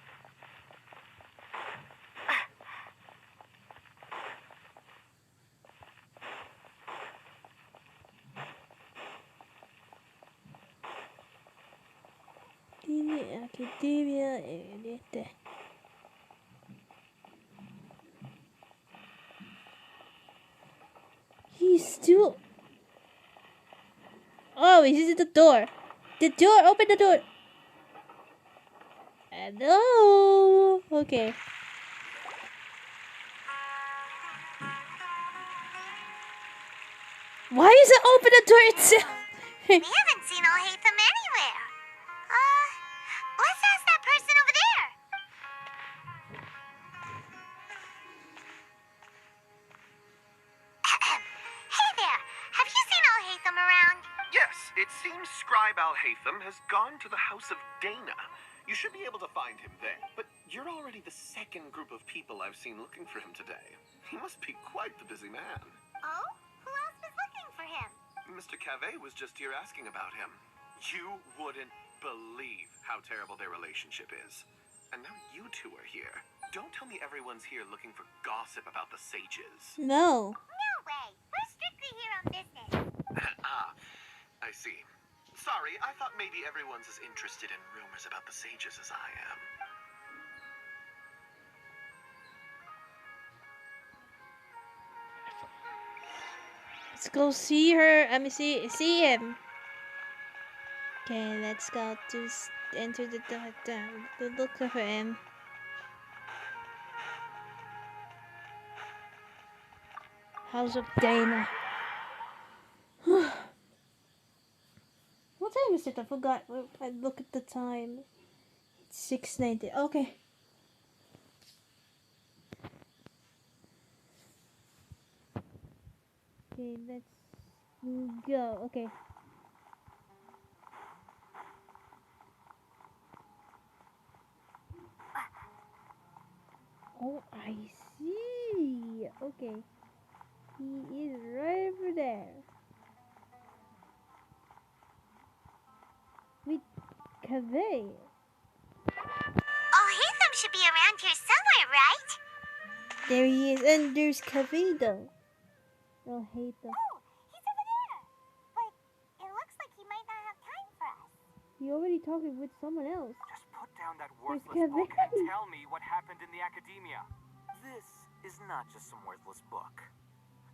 Academia. He's still. Oh, he's at the door. The door. Open the door. Hello. Okay. Why is it open the door itself? We haven't seen Alhaitham anywhere. Let's ask that person over there. Hey there. Have you seen Alhaitham around? Yes, it seems Scribe Alhaitham has gone to the House of Dana. You should be able to find him there. But you're already the second group of people I've seen looking for him today. He must be quite the busy man. Oh? Who else was looking for him? Mr. Cave was just here asking about him. You wouldn't believe how terrible their relationship is. And now you two are here. Don't tell me everyone's here looking for gossip about the sages. No. No way. We're strictly here on business. Ah, I see. Sorry, I thought maybe everyone's as interested in rumors about the sages as I am. Let's go see her. Let me see him. Okay, let's go to enter the look for him. House of Dana. What time is it? I forgot. I look at the time. It's 6:90. Okay. Okay, let's go. Okay. Oh, I see. Okay. He is right over there. With Cave. Alhaitham should be around here somewhere, right? There he is. And there's Cave though. Alhaitham. Oh, he's over there. But it looks like he might not have time for us. You're already talking with someone else. Just put down that There's worthless Kevin. book and tell me what happened in the academia. This is not just some worthless book.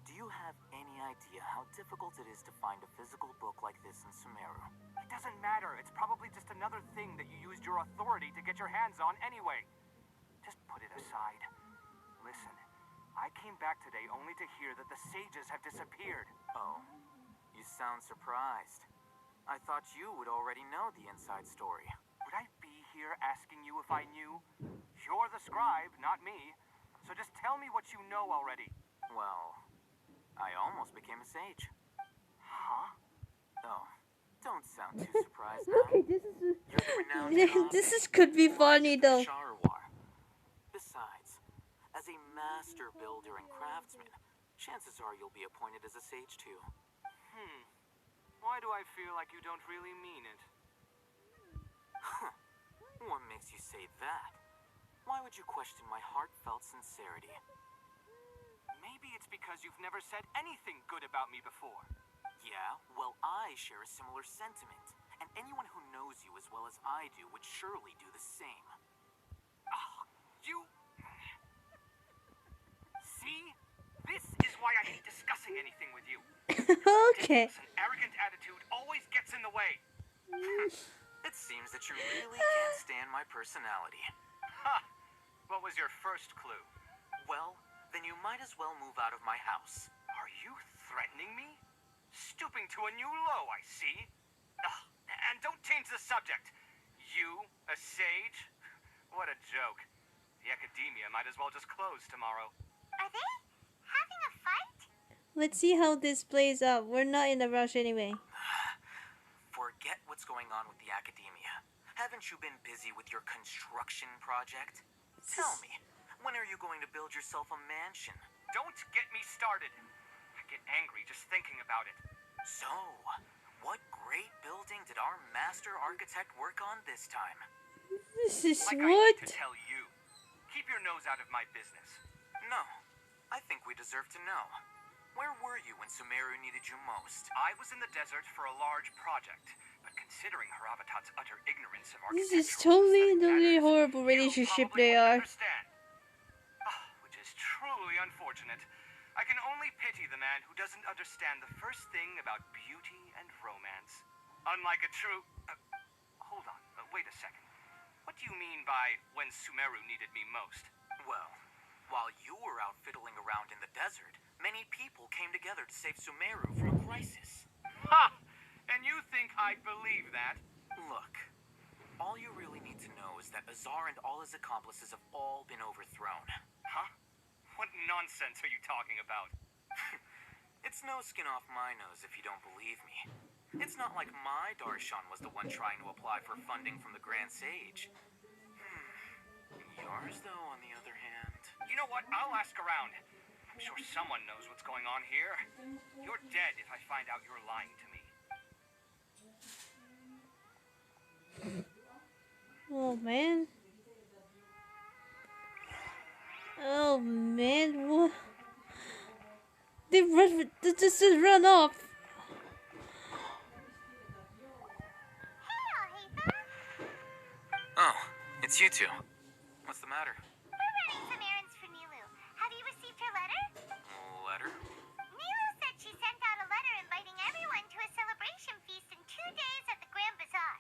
Do you have any idea how difficult it is to find a physical book like this in Sumeru? It doesn't matter. It's probably just another thing that you used your authority to get your hands on anyway. Just put it aside. Listen, I came back today only to hear that the sages have disappeared. Oh, you sound surprised. I thought you would already know the inside story. Would I be here asking you if I knew? You're the scribe, not me. So just tell me what you know already. Well, I almost became a sage. Huh? Oh, don't sound too surprised now. Okay, this is You're the renowned could be funny though. Sharwar. Besides, as a master builder and craftsman, chances are you'll be appointed as a sage too. Why do I feel like you don't really mean it? What makes you say that? Why would you question my heartfelt sincerity? Maybe it's because you've never said anything good about me before. Yeah, well, I share a similar sentiment, and anyone who knows you as well as I do would surely do the same. You... See? This is why I hate discussing anything with you. Okay. An arrogant attitude always gets in the way. It seems that you really can't stand my personality. Ha! What was your first clue? Well, then you might as well move out of my house. Are you threatening me? Stooping to a new low, I see. And don't change the subject. You, a sage? What a joke. The academia might as well just close tomorrow. Are they having a fight? Let's see how this plays out. We're not in a rush anyway. Forget what's going on with the academia. Haven't you been busy with your construction project? Tell me, when are you going to build yourself a mansion? Don't get me started. I get angry just thinking about it. So, what great building did our master architect work on this time? This is Like what? I need to tell you. Keep your nose out of my business. No, I think we deserve to know. Where were you when Sumeru needed you most? I was in the desert for a large project, but considering Haravatat's utter ignorance of This architecture, is totally horrible relationship they are. Which is truly unfortunate. I can only pity the man who doesn't understand the first thing about beauty and romance. Unlike a true... hold on, wait a second. What do you mean by when Sumeru needed me most? Well, while you were out fiddling around in the desert, many people came together to save Sumeru from a crisis. Ha! And you think I'd believe that? Look, all you really need to know is that Azar and all his accomplices have all been overthrown. Huh? What nonsense are you talking about? It's no skin off my nose if you don't believe me. It's not like my Darshan was the one trying to apply for funding from the Grand Sage. Yours, though, on the other hand... You know what? I'll ask around. I'm sure someone knows what's going on here. You're dead if I find out you're lying to me. Oh man. Oh man, what? They just run off. Hey, Alhaitha! Oh, it's you two. What's the matter? We're running some errands for Nilu. Have you received her letter? Letter? Nilu said she sent out a letter inviting everyone to a celebration feast in 2 days at the Grand Bazaar.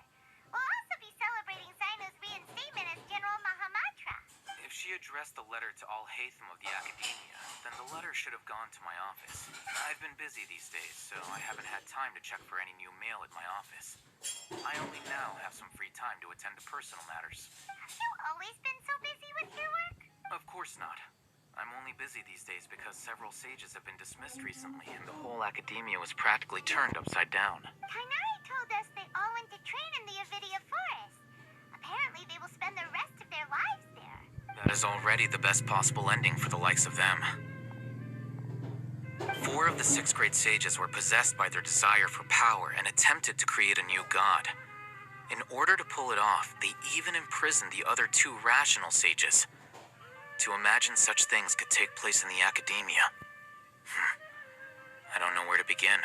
We'll also be celebrating Zaino's reinstatement as General Mahamatra. If she addressed the letter to Alhaitham of the Academia, then the letter should have gone to my office. I've been busy these days, so I haven't had time to check for any new mail at my office. I only now have some free time to attend to personal matters. Have you always been so busy with your work? Of course not. I'm only busy these days because several sages have been dismissed recently, and the whole academia was practically turned upside down. Kainari told us they all went to train in the Avidia Forest. Apparently they will spend the rest of their lives there. That is already the best possible ending for the likes of them. 4 of the 6 great sages were possessed by their desire for power and attempted to create a new god. In order to pull it off, they even imprisoned the other 2 rational sages. To imagine such things could take place in the academia. I don't know where to begin.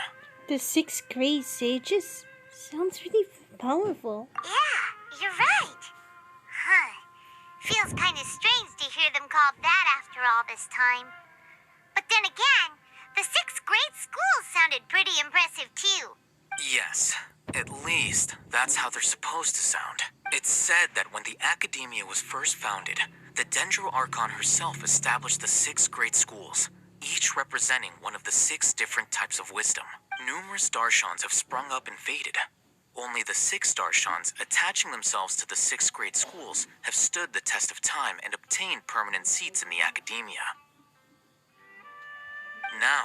The 6 great sages? Sounds really powerful. Yeah, you're right. Huh. Feels kind of strange to hear them called that after all this time. But then again, the 6th grade schools sounded pretty impressive too. Yes, at least that's how they're supposed to sound. It's said that when the Academia was first founded, the Dendro Archon herself established the 6 great schools, each representing one of the 6 different types of wisdom. Numerous Darshans have sprung up and faded. Only the 6 Darshans, attaching themselves to the 6 great schools, have stood the test of time and obtained permanent seats in the Academia. Now,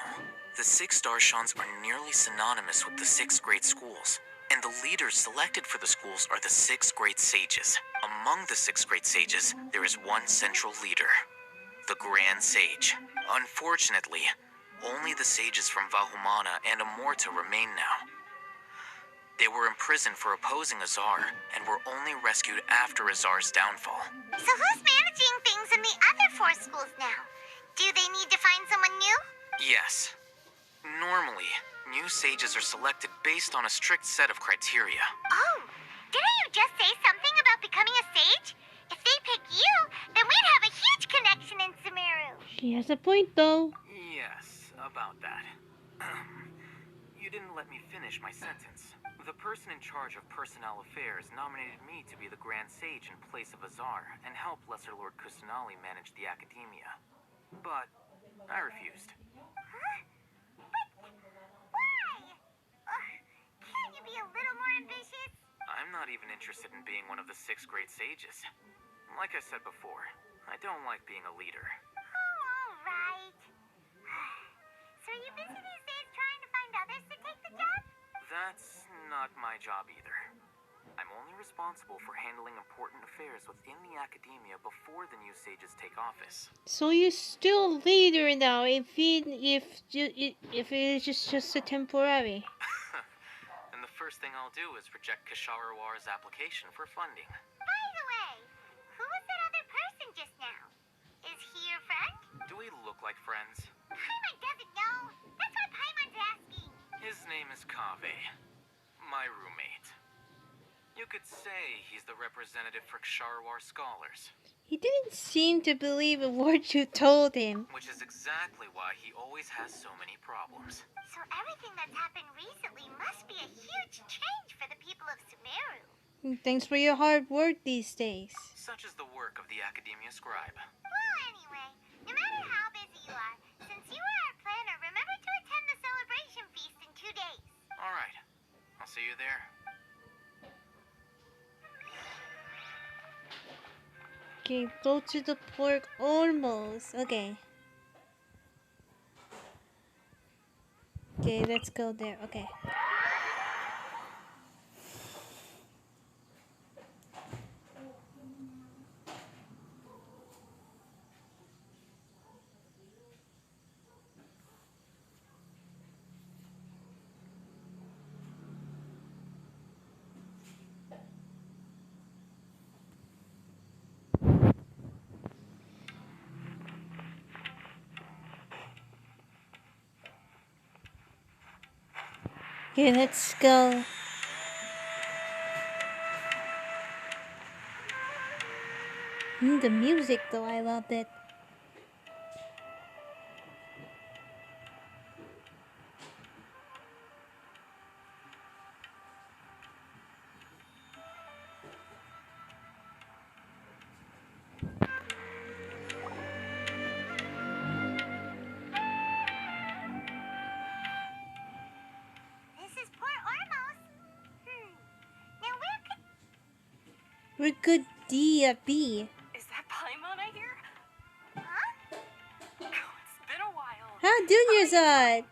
the 6 Darshans are nearly synonymous with the 6 great schools, and the leaders selected for the schools are the 6 great sages. Among the 6 great sages, there is one central leader, the Grand Sage. Unfortunately, only the sages from Vahumana and Amorta remain now. They were imprisoned for opposing Azar, and were only rescued after Azar's downfall. So who's managing things in the other 4 schools now? Do they need to find someone new? Yes. Normally, new sages are selected based on a strict set of criteria. Oh, didn't you just say something about becoming a sage? If they pick you, then we'd have a huge connection in Sumeru. She has a point though. Yes, about that. You didn't let me finish my sentence. The person in charge of personnel affairs nominated me to be the Grand Sage in place of Azar and help Lesser Lord Kusanali manage the Academia. But I refused. Huh? But why? Can't you be a little more ambitious? I'm not even interested in being one of the 6 great sages. Like I said before, I don't like being a leader. Oh, all right. So are you busy these days trying to find others to take the job? That's not my job either. I'm only responsible for handling important affairs within the Academia before the new sages take office. So you're still leader now, if it is just a temporary. And the first thing I'll do is reject Kisharawar's application for funding. By the way, who was that other person just now? Is he your friend? Do we look like friends? Paimon doesn't know. That's what Paimon's asking. His name is Kaveh, my roommate. You could say he's the representative for Ksharawar scholars. He didn't seem to believe a word you told him. Which is exactly why he always has so many problems. So everything that's happened recently must be a huge change for the people of Sumeru. Thanks for your hard work these days. Such is the work of the Academia Scribe. Well, anyway, no matter how busy you are, since you are our planner, remember to attend the celebration feast in 2 days. All right. I'll see you there. Okay, go to the pork almost. Okay. Okay, let's go there. Okay. Okay, let's go. The music though, I loved it. Rukkhadevata. Is that Paimon I hear? Huh? Oh, it's been a while. How Dunyarzad?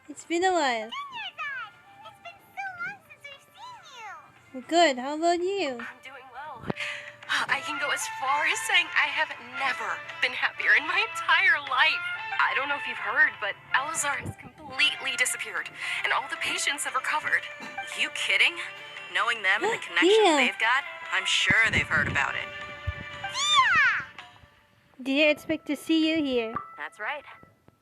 It's been a while. Dunyarzad! It's been so long since we've seen you! Well, good. How about you? I'm doing well. I can go as far as saying I have never been happier in my entire life. I don't know if you've heard, but Alazar has completely disappeared, and all the patients have recovered. You kidding? Knowing them and the connections they've got, I'm sure they've heard about it. Yeah! Didn't expect to see you here. That's right.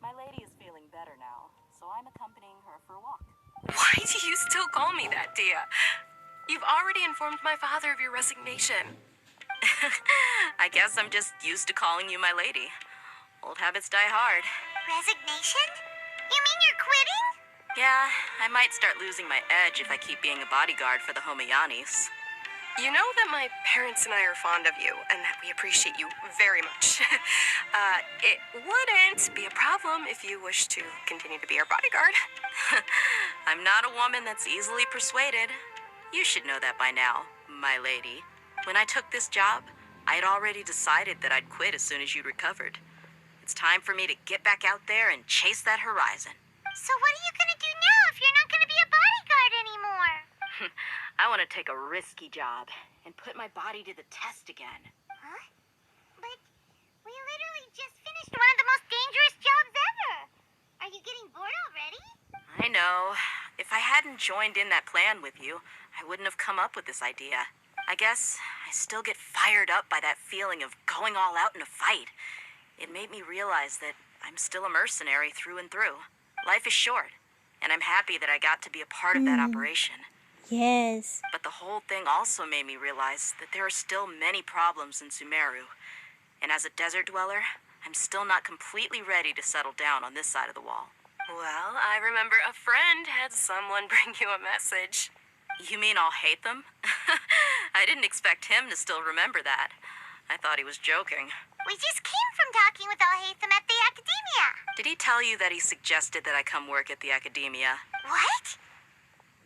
My lady is feeling better now, so I'm accompanying her for a walk. Why do you still call me that, Dia? You've already informed my father of your resignation. I guess I'm just used to calling you my lady. Old habits die hard. Resignation? You mean you're quitting? Yeah, I might start losing my edge if I keep being a bodyguard for the Homayanis. You know that my parents and I are fond of you, and that we appreciate you very much. It wouldn't be a problem if you wish to continue to be our bodyguard. I'm not a woman that's easily persuaded. You should know that by now, my lady. When I took this job, I'd already decided that I'd quit as soon as you'd recovered. It's time for me to get back out there and chase that horizon. So what are you gonna do now if you're not gonna be a bodyguard anymore? I want to take a risky job and put my body to the test again. Huh? But we literally just finished one of the most dangerous jobs ever. Are you getting bored already? I know. If I hadn't joined in that plan with you, I wouldn't have come up with this idea. I guess I still get fired up by that feeling of going all out in a fight. It made me realize that I'm still a mercenary through and through. Life is short, and I'm happy that I got to be a part of that operation. Yes. But the whole thing also made me realize that there are still many problems in Sumeru. And as a desert dweller, I'm still not completely ready to settle down on this side of the wall. Well, I remember a friend had someone bring you a message. You mean I'll hate them? I didn't expect him to still remember that. I thought he was joking. We just came from talking with Alhaitham at the Academia. Did he tell you that he suggested that I come work at the Academia? What?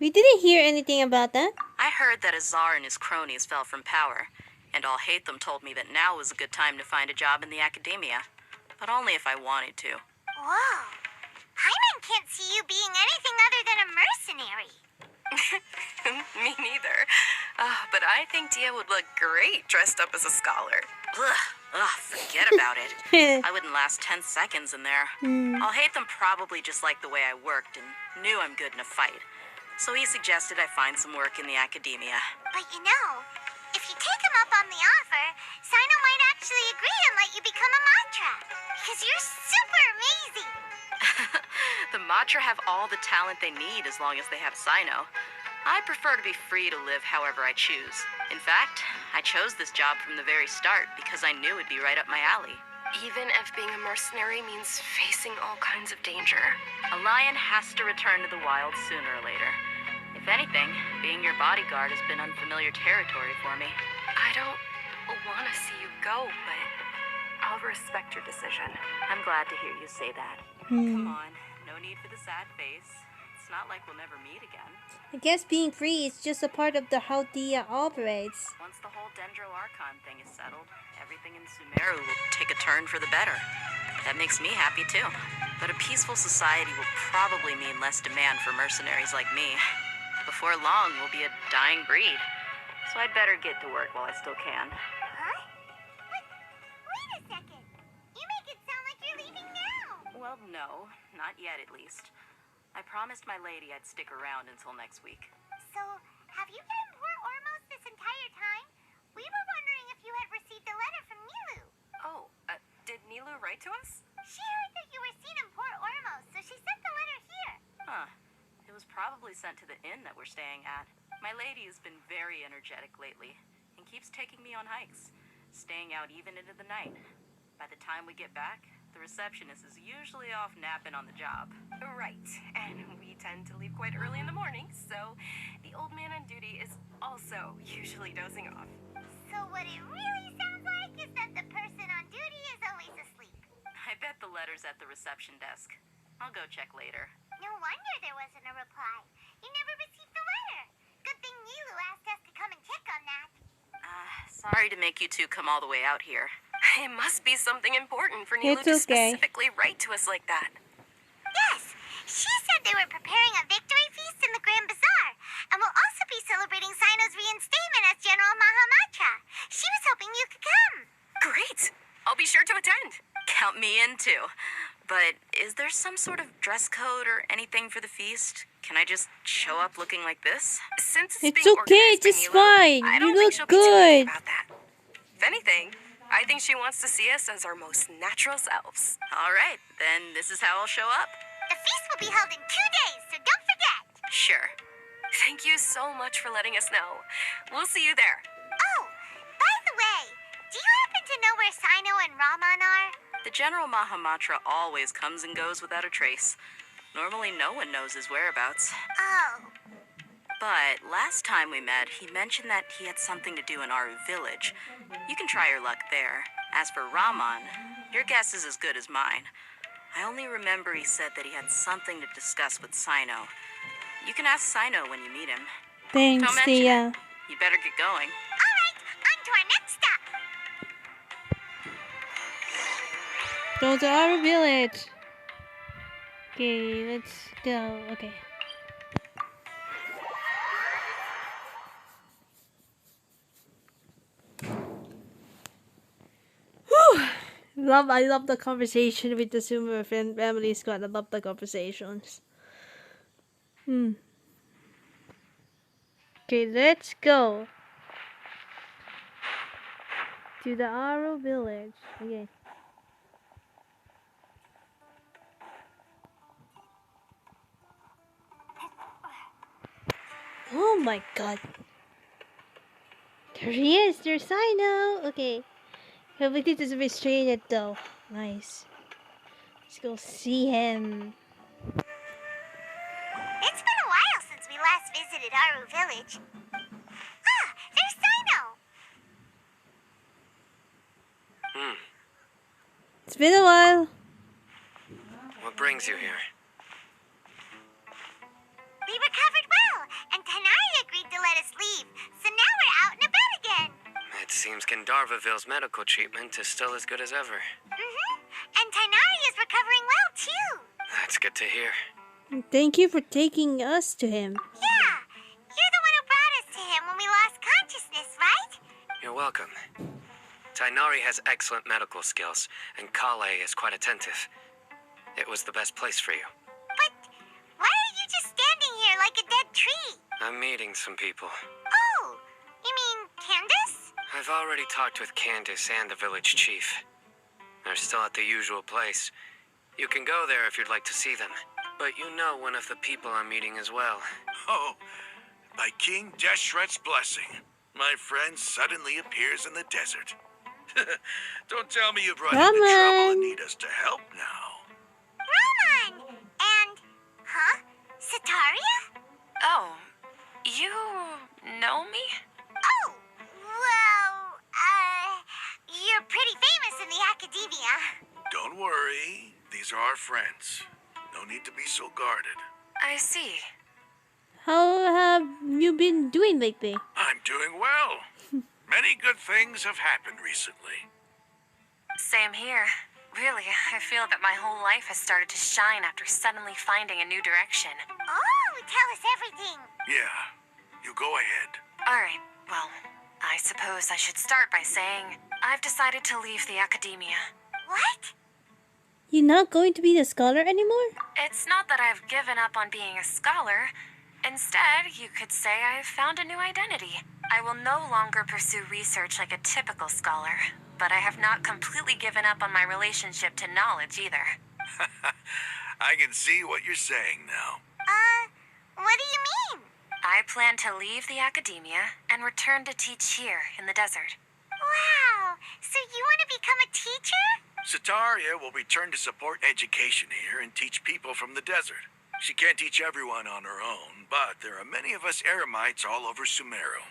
We didn't hear anything about that. I heard that Azar and his cronies fell from power, and Alhaitham told me that now was a good time to find a job in the Academia. But only if I wanted to. Whoa. Hyman can't see you being anything other than a mercenary. Me neither. But I think Dia would look great dressed up as a scholar. Forget about it. I wouldn't last 10 seconds in there. Alhaitham probably just liked the way I worked and knew I'm good in a fight. So he suggested I find some work in the Academia. But you know, if you take him up on the offer, Sino might actually agree and let you become a mantra. Because you're super amazing. The Matra have all the talent they need as long as they have Sino. I prefer to be free to live however I choose. In fact, I chose this job from the very start because I knew it'd be right up my alley. Even if being a mercenary means facing all kinds of danger. A lion has to return to the wild sooner or later. If anything, being your bodyguard has been unfamiliar territory for me. I don't want to see you go, but I'll respect your decision. I'm glad to hear you say that. Come on, no need for the sad face. It's not like we'll never meet again. I guess being free is just a part of the how Dia operates. Once the whole Dendro Archon thing is settled, everything in Sumeru will take a turn for the better. That makes me happy too. But a peaceful society will probably mean less demand for mercenaries like me. Before long, we'll be a dying breed. So I'd better get to work while I still can. Huh? Wait a second. You make it sound like you're leaving now. Well, no. Not yet, at least. I promised my lady I'd stick around until next week. So, have you been in Port Ormos this entire time? We were wondering if you had received a letter from Nilu. Oh, did Nilu write to us? She heard that you were seen in Port Ormos, so she sent the letter here. Huh. It was probably sent to the inn that we're staying at. My lady has been very energetic lately and keeps taking me on hikes, staying out even into the night. By the time we get back, the receptionist is usually off napping on the job. Right, and we tend to leave quite early in the morning, so the old man on duty is also usually dozing off. So what it really sounds like is that the person on duty is always asleep. I bet the letter's at the reception desk. I'll go check later. No wonder there wasn't a reply. You never received the letter. Good thing Nilu asked us to come and check on that. Sorry to make you two come all the way out here. It must be something important for Nilu to specifically write to us like that. Yes, she said they were preparing a victory feast in the Grand Bazaar, and will also be celebrating Sino's reinstatement as General Mahamatra. She was hoping you could come. Great! I'll be sure to attend. Count me in too. But is there some sort of dress code or anything for the feast? Can I just show up looking like this? Since It's okay, just fine. I don't You think look she'll be too good. about that. If anything, I think she wants to see us as our most natural selves. All right, then this is how I'll show up. The feast will be held in 2 days, so don't forget. Sure. Thank you so much for letting us know. We'll see you there. Oh, by the way, do you happen to know where Sino and Raman are? The General Mahamatra always comes and goes without a trace. Normally no one knows his whereabouts. Oh. But last time we met, he mentioned that he had something to do in our village. You can try your luck there. As for Raman, your guess is as good as mine. I only remember he said that he had something to discuss with Sino. You can ask Sino when you meet him. Thanks, Don't mention Thea. it. You better get going. All right, on to our next stop. Go to our village. Okay, let's go. Okay. Whew. I love the conversation with the Sumeru family squad. I love the conversations. Okay, let's go to the Aro village. Okay. Oh my god. There he is. There's Sino. Okay. Hopefully this is restrained though. Nice. Let's go see him. It's been a while since we last visited Aru Village. Ah, there's Sino. It's been a while. What brings you here? We recovered well, and Tanari agreed to let us leave, so now we're out and about again. It seems Gandharvaville's medical treatment is still as good as ever. And Tanari is recovering well, too. That's good to hear. Thank you for taking us to him. Yeah, you're the one who brought us to him when we lost consciousness, right? You're welcome. Tainari has excellent medical skills, and Kale is quite attentive. It was the best place for you. But why are you just standing here like a dead tree? I'm meeting some people. Oh, you mean Candace? I've already talked with Candace and the village chief. They're still at the usual place. You can go there if you'd like to see them. But you know one of the people I'm meeting as well. Oh, by King Deshret's blessing, my friend suddenly appears in the desert. Don't tell me you brought him into trouble and need us to help now. Raman! And, Sataria? Oh, you know me? Oh, well, you're pretty famous in the academia. Don't worry, these are our friends. No need to be so guarded. I see. How have you been doing lately? I'm doing well. Many good things have happened recently. Same here. Really, I feel that my whole life has started to shine after suddenly finding a new direction. Oh, tell us everything. Yeah, you go ahead. Alright, well, I suppose I should start by saying I've decided to leave the academia. What? You're not going to be the scholar anymore? It's not that I've given up on being a scholar. Instead, you could say I've found a new identity. I will no longer pursue research like a typical scholar, but I have not completely given up on my relationship to knowledge either. I can see what you're saying now. What do you mean? I plan to leave the academia and return to teach here in the desert. Wow, so you want to become a teacher? Sataria will return to support education here and teach people from the desert. She can't teach everyone on her own, but there are many of us eremites all over Sumeru.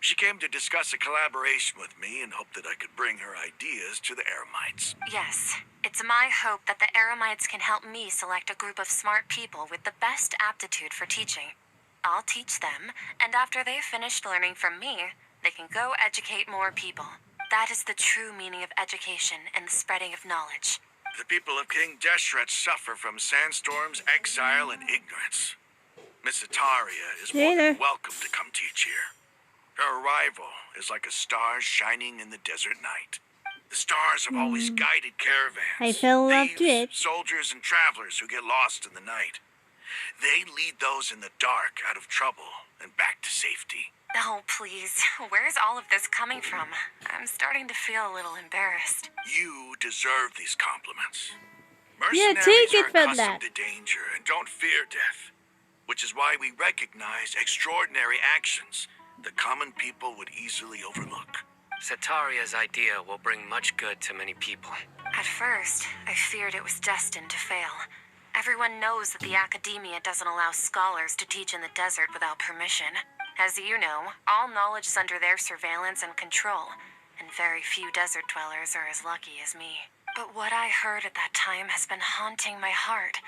She came to discuss a collaboration with me and hoped that I could bring her ideas to the eremites. Yes, it's my hope that the eremites can help me select a group of smart people with the best aptitude for teaching. I'll teach them, and after they've finished learning from me, they can go educate more people. That is the true meaning of education and the spreading of knowledge. The people of King Deshret suffer from sandstorms, exile, and ignorance. Miss Ataria is more than welcome to come teach here. Her arrival is like a star shining in the desert night. The stars have always guided caravans. I fell in love to it. Soldiers and travelers who get lost in the night. They lead those in the dark out of trouble and back to safety. Oh, please. Where's all of this coming from? I'm starting to feel a little embarrassed. You deserve these compliments. Yeah, Mercenaries take it are from accustomed that. to danger and don't fear death. which is why we recognize extraordinary actions that common people would easily overlook. Sataria's idea will bring much good to many people. At first, I feared it was destined to fail. Everyone knows that the academia doesn't allow scholars to teach in the desert without permission. As you know, all knowledge is under their surveillance and control, and very few desert dwellers are as lucky as me. But what I heard at that time has been haunting my heart,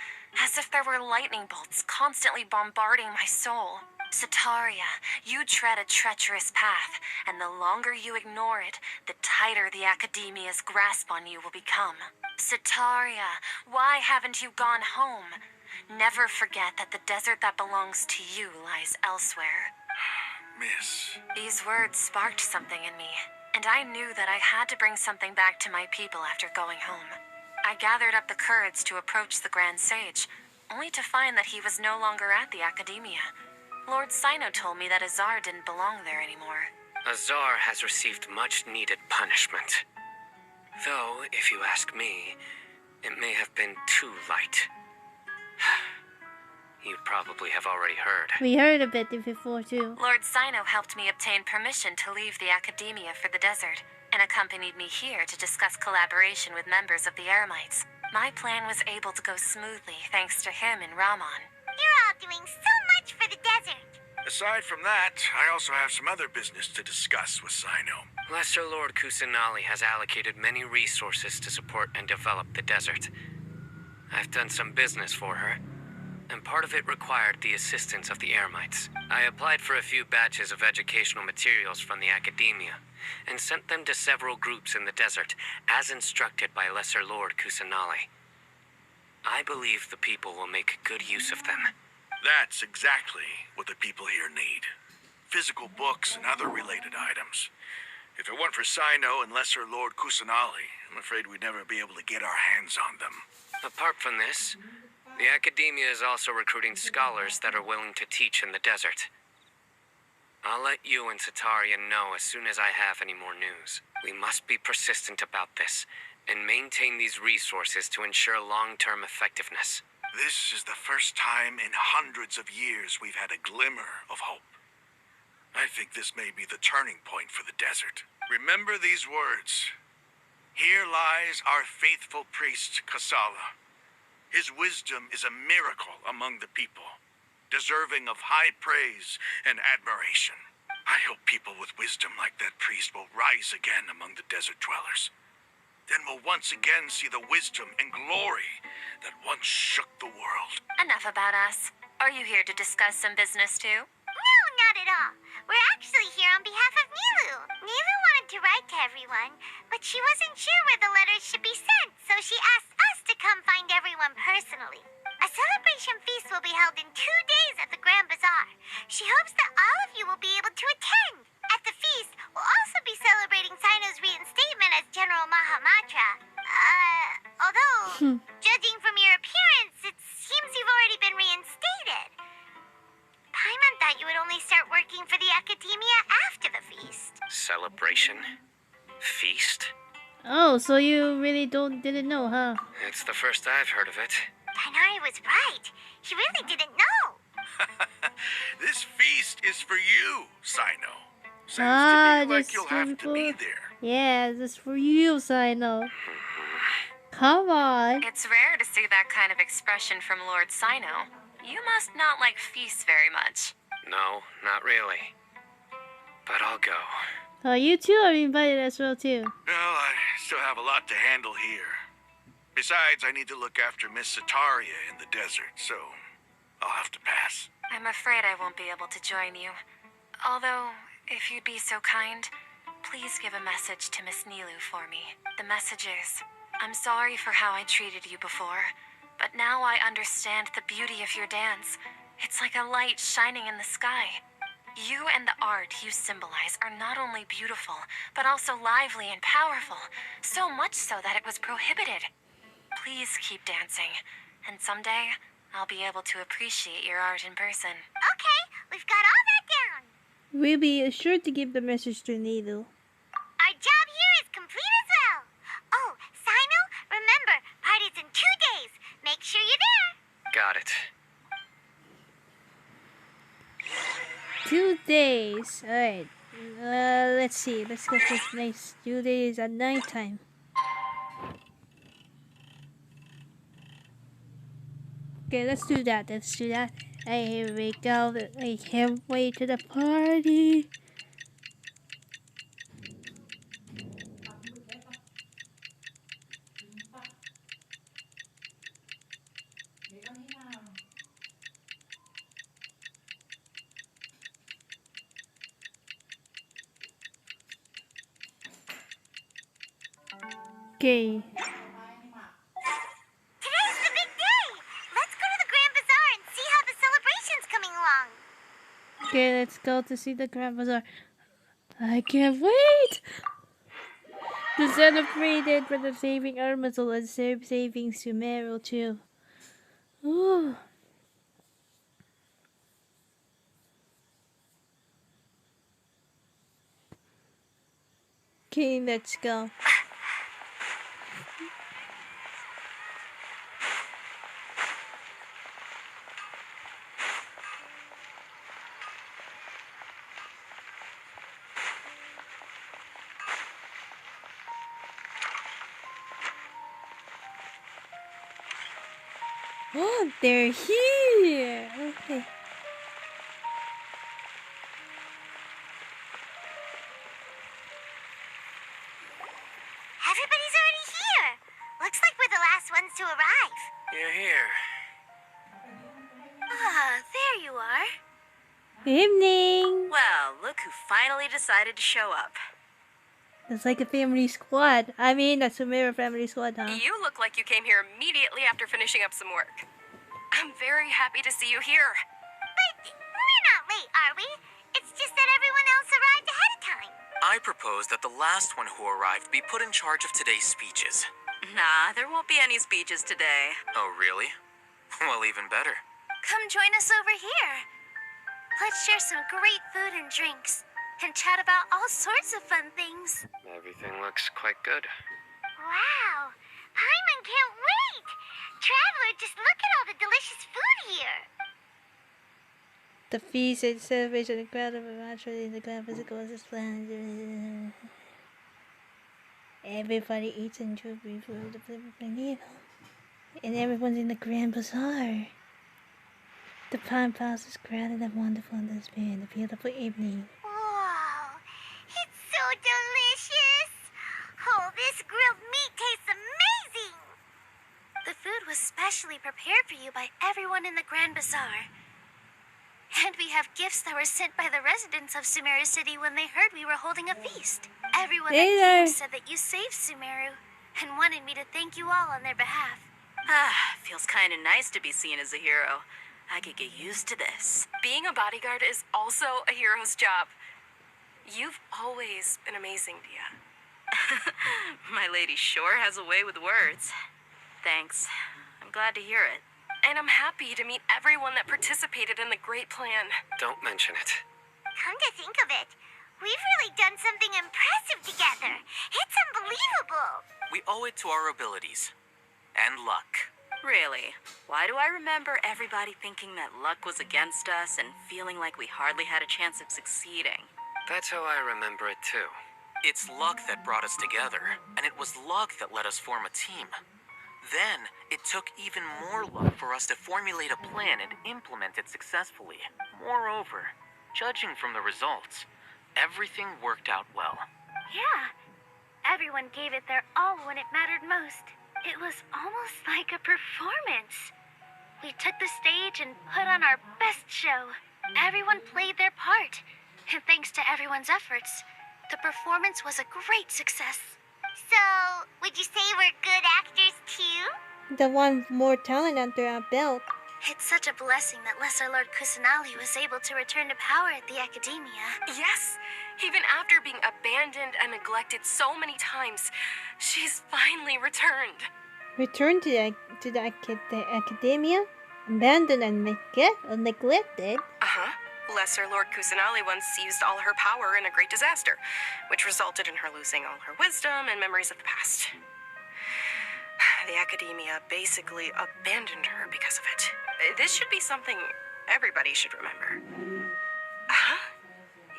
as if there were lightning bolts constantly bombarding my soul. Sataria, you tread a treacherous path, and the longer you ignore it, the tighter the academia's grasp on you will become. Sataria, why haven't you gone home? Never forget that the desert that belongs to you lies elsewhere. Miss. These words sparked something in me, and I knew that I had to bring something back to my people after going home. I gathered up the courage to approach the Grand Sage, only to find that he was no longer at the academia. Lord Sino told me that Azar didn't belong there anymore. Azar has received much-needed punishment. Though, if you ask me, it may have been too light. You probably have already heard. We heard a bit before too. Lord Sino helped me obtain permission to leave the academia for the desert, and accompanied me here to discuss collaboration with members of the Eremites. My plan was able to go smoothly thanks to him and Rahman. You're all doing so much for the desert. Aside from that, I also have some other business to discuss with Sino. Lesser Lord Kusanali has allocated many resources to support and develop the desert. I've done some business for her, and part of it required the assistance of the Eremites. I applied for a few batches of educational materials from the academia, and sent them to several groups in the desert, as instructed by Lesser Lord Kusanali. I believe the people will make good use of them. That's exactly what the people here need. Physical books and other related items. If it weren't for Sino and Lesser Lord Kusanali, I'm afraid we'd never be able to get our hands on them. Apart from this, the academia is also recruiting scholars that are willing to teach in the desert. I'll let you and Sataria know as soon as I have any more news. We must be persistent about this, and maintain these resources to ensure long-term effectiveness. This is the first time in hundreds of years we've had a glimmer of hope. I think this may be the turning point for the desert. Remember these words. Here lies our faithful priest, Kasala. His wisdom is a miracle among the people, deserving of high praise and admiration. I hope people with wisdom like that priest will rise again among the desert dwellers. Then we'll once again see the wisdom and glory that once shook the world. Enough about us. Are you here to discuss some business too? No, not at all. We're actually here on behalf of Nilu. Nilu wanted to write to everyone, but she wasn't sure where the letters should be sent, so she asked us to come find everyone personally. A celebration feast will be held in 2 days at the Grand Bazaar. She hopes that all of you will be able to attend. At the feast, we'll also be celebrating Sino's reinstatement as General Mahamatra. Although, judging from your appearance, it seems you've already been reinstated. Paimon thought you would only start working for the academia after the feast. Celebration? Feast? Oh, so you really didn't know, huh? It's the first I've heard of it. Tainari was right. He really didn't know. This feast is for you, Sino. Sounds to me like you'll have to be there. Yeah, this is for you, Sino. Come on. It's rare to see that kind of expression from Lord Sino. You must not like feasts very much. No, not really. But I'll go. Oh, you too are invited as well, too. Well, I still have a lot to handle here. Besides, I need to look after Miss Sataria in the desert, so I'll have to pass. I'm afraid I won't be able to join you. Although, if you'd be so kind, please give a message to Miss Nilu for me. The message is, I'm sorry for how I treated you before, but now I understand the beauty of your dance. It's like a light shining in the sky. You and the art you symbolize are not only beautiful, but also lively and powerful, so much so that it was prohibited. Please keep dancing, and someday I'll be able to appreciate your art in person. Okay, we've got all that down. We'll be sure to give the message to Nilu. Our job here is complete as well. Oh, Sino, remember, party's in 2 days. Make sure you're there. Got it. 2 days. Alright. Let's see. Let's go for nice 2 days at nighttime. Okay, let's do that. Let's do that. Hey, here we go. I can't wait to the party. Okay. Today's the big day! Let's go to the Grand Bazaar and see how the celebration's coming along. Okay, let's go to see the Grand Bazaar. I can't wait to celebrate it for the saving Irminsul and saving Sumeru too. Ooh. Okay, let's go. Oh, they're here! Okay. Everybody's already here. Looks like we're the last ones to arrive. You're here. Ah, there you are. Evening! Well, look who finally decided to show up. It's like a family squad. I mean, a Sumeru family squad, huh? You look like you came here immediately after finishing up some work. I'm very happy to see you here. But we're not late, are we? It's just that everyone else arrived ahead of time. I propose that the last one who arrived be put in charge of today's speeches. Nah, there won't be any speeches today. Oh, really? Well, even better. Come join us over here. Let's share some great food and drinks, and chat about all sorts of fun things. Everything looks quite good. Wow! Paimon can't wait! Traveler, just look at all the delicious food here! The feast and celebration of the crowd of naturally the grand physical is planned. Everybody eats and drinks before the meal. And everyone's in the Grand Bazaar. The Palm Palace is crowded and wonderful and there's been a beautiful evening. Wow! It's so delicious! Oh, this grilled meat tastes amazing! The food was specially prepared for you by everyone in the Grand Bazaar. And we have gifts that were sent by the residents of Sumeru City when they heard we were holding a feast. Everyone that came said that you saved Sumeru and wanted me to thank you all on their behalf. Ah, feels kind of nice to be seen as a hero. I could get used to this. Being a bodyguard is also a hero's job. You've always been amazing, Dia. My lady sure has a way with words. Thanks. I'm glad to hear it. And I'm happy to meet everyone that participated in the great plan. Don't mention it. Come to think of it, we've really done something impressive together. It's unbelievable. We owe it to our abilities. And luck. Really? Why do I remember everybody thinking that luck was against us and feeling like we hardly had a chance of succeeding? That's how I remember it too. It's luck that brought us together, and it was luck that let us form a team. Then, it took even more luck for us to formulate a plan and implement it successfully. Moreover, judging from the results, everything worked out well. Yeah, everyone gave it their all when it mattered most. It was almost like a performance. We took the stage and put on our best show. Everyone played their part. And thanks to everyone's efforts, the performance was a great success. So, would you say we're good actors too? The one more talent under our belt. It's such a blessing that Lesser Lord Kusanali was able to return to power at the Academia. Yes, even after being abandoned and neglected so many times, she's finally returned. Returned to the Academia? Abandoned and neglected? Uh-huh. Lesser Lord Kusanali once seized all her power in a great disaster, which resulted in her losing all her wisdom and memories of the past. The Academia basically abandoned her because of it. This should be something everybody should remember.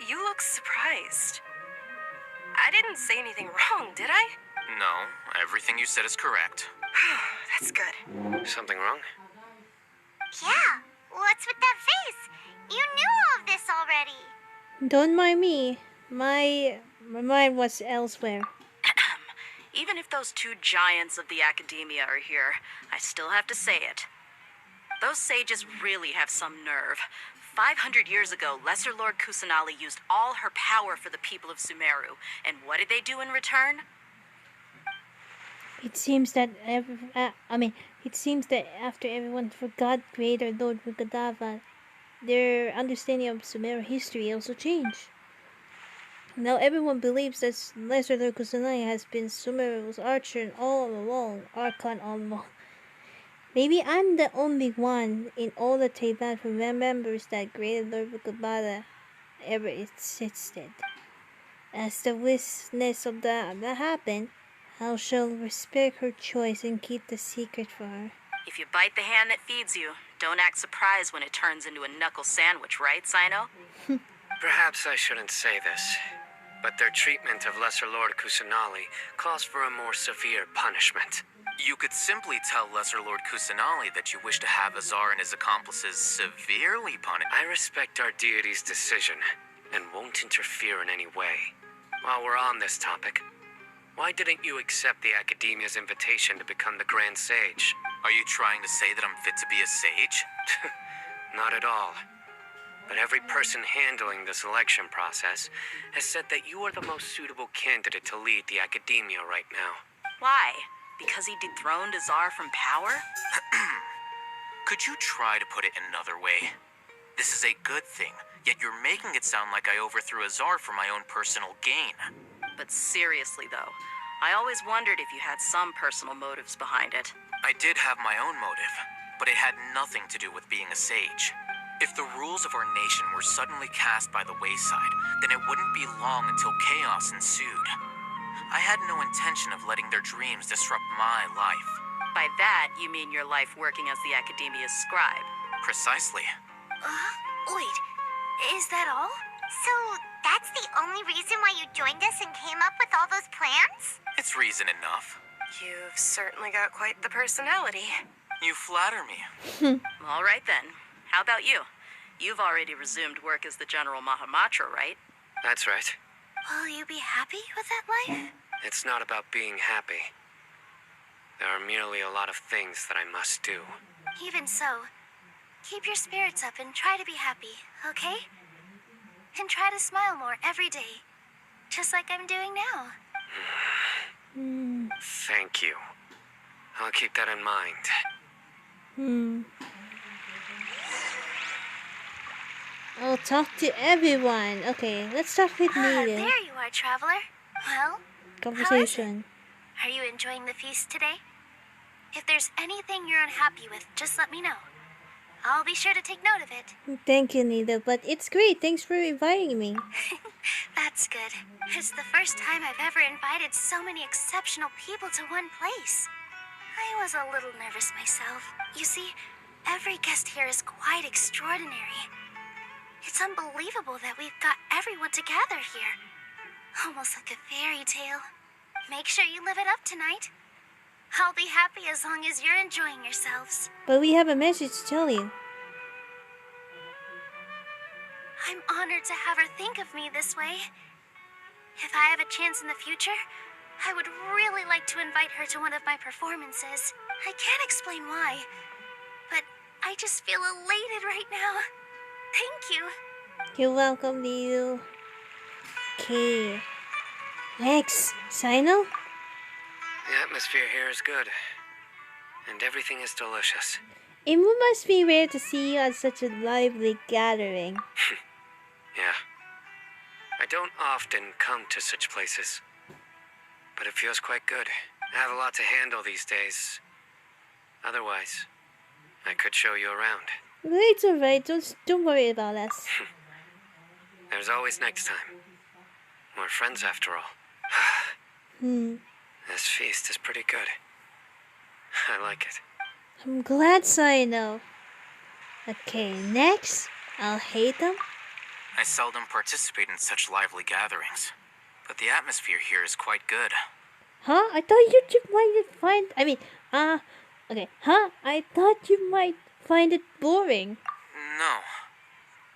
You look surprised. I didn't say anything wrong, did I? No, everything you said is correct. That's good. Something wrong? Yeah, what's with that face? You knew all of this already. Don't mind me. My mind was elsewhere. Even if those two giants of the academia are here, I still have to say it. Those sages really have some nerve. 500 years ago, Lesser Lord Kusanali used all her power for the people of Sumeru. And what did they do in return? It seems that after everyone forgot Greater Lord Rukkhadevata, their understanding of Sumeru history also changed. Now everyone believes that Lesser Lord Kusanagi has been Sumeru's Archon all along. Maybe I'm the only one in all the Teyvat who remembers that Greater Lord Rukkhadevata ever existed. As the witness of that happened, I shall respect her choice and keep the secret for her. If you bite the hand that feeds you, don't act surprised when it turns into a knuckle sandwich, right, Sino? Perhaps I shouldn't say this, but their treatment of Lesser Lord Kusanali calls for a more severe punishment. You could simply tell Lesser Lord Kusanali that you wish to have Azar and his accomplices severely punished. I respect our deity's decision and won't interfere in any way. While we're on this topic, why didn't you accept the Academia's invitation to become the Grand Sage? Are you trying to say that I'm fit to be a sage? Not at all. But every person handling the selection process has said that you are the most suitable candidate to lead the Academia right now. Why? Because he dethroned Azar from power? Could you try to put it another way? This is a good thing, yet you're making it sound like I overthrew Azar for my own personal gain. But seriously, though, I always wondered if you had some personal motives behind it. I did have my own motive, but it had nothing to do with being a sage. If the rules of our nation were suddenly cast by the wayside, then it wouldn't be long until chaos ensued. I had no intention of letting their dreams disrupt my life. By that, you mean your life working as the Academia's scribe. Precisely. Wait, is that all? So, that's the only reason why you joined us and came up with all those plans? It's reason enough. You've certainly got quite the personality. You flatter me. All right then. How about you? You've already resumed work as the General Mahamatra, right? That's right. Will you be happy with that life? It's not about being happy. There are merely a lot of things that I must do. Even so, keep your spirits up and try to be happy, okay? And try to smile more every day, just like I'm doing now. Thank you. I'll keep that in mind. I'll talk to everyone. Okay, let's talk with Nahida. There you are, traveler. Well, Conversation. Are you enjoying the feast today? If there's anything you're unhappy with, just let me know. I'll be sure to take note of it. Thank you, Nahida, but it's great. Thanks for inviting me. That's good. It's the first time I've ever invited so many exceptional people to one place. I was a little nervous myself. You see, every guest here is quite extraordinary. It's unbelievable that we've got everyone together here. Almost like a fairy tale. Make sure you live it up tonight. I'll be happy as long as you're enjoying yourselves. But we have a message to tell you. I'm honored to have her think of me this way. If I have a chance in the future, I would really like to invite her to one of my performances. I can't explain why, but I just feel elated right now. Thank you. You're welcome, Nahida. Okay. Next, Sino? The atmosphere here is good. And everything is delicious. It must be rare to see you at such a lively gathering. Yeah. I don't often come to such places. But it feels quite good. I have a lot to handle these days. Otherwise, I could show you around. It's alright, don't worry about us. There's always next time. We're friends after all. This feast is pretty good. I like it. I'm glad, Sino. Okay, next, I'll hate them. I seldom participate in such lively gatherings, but the atmosphere here is quite good. Huh? I thought you might find. Okay. Huh? I thought you might find it boring. No.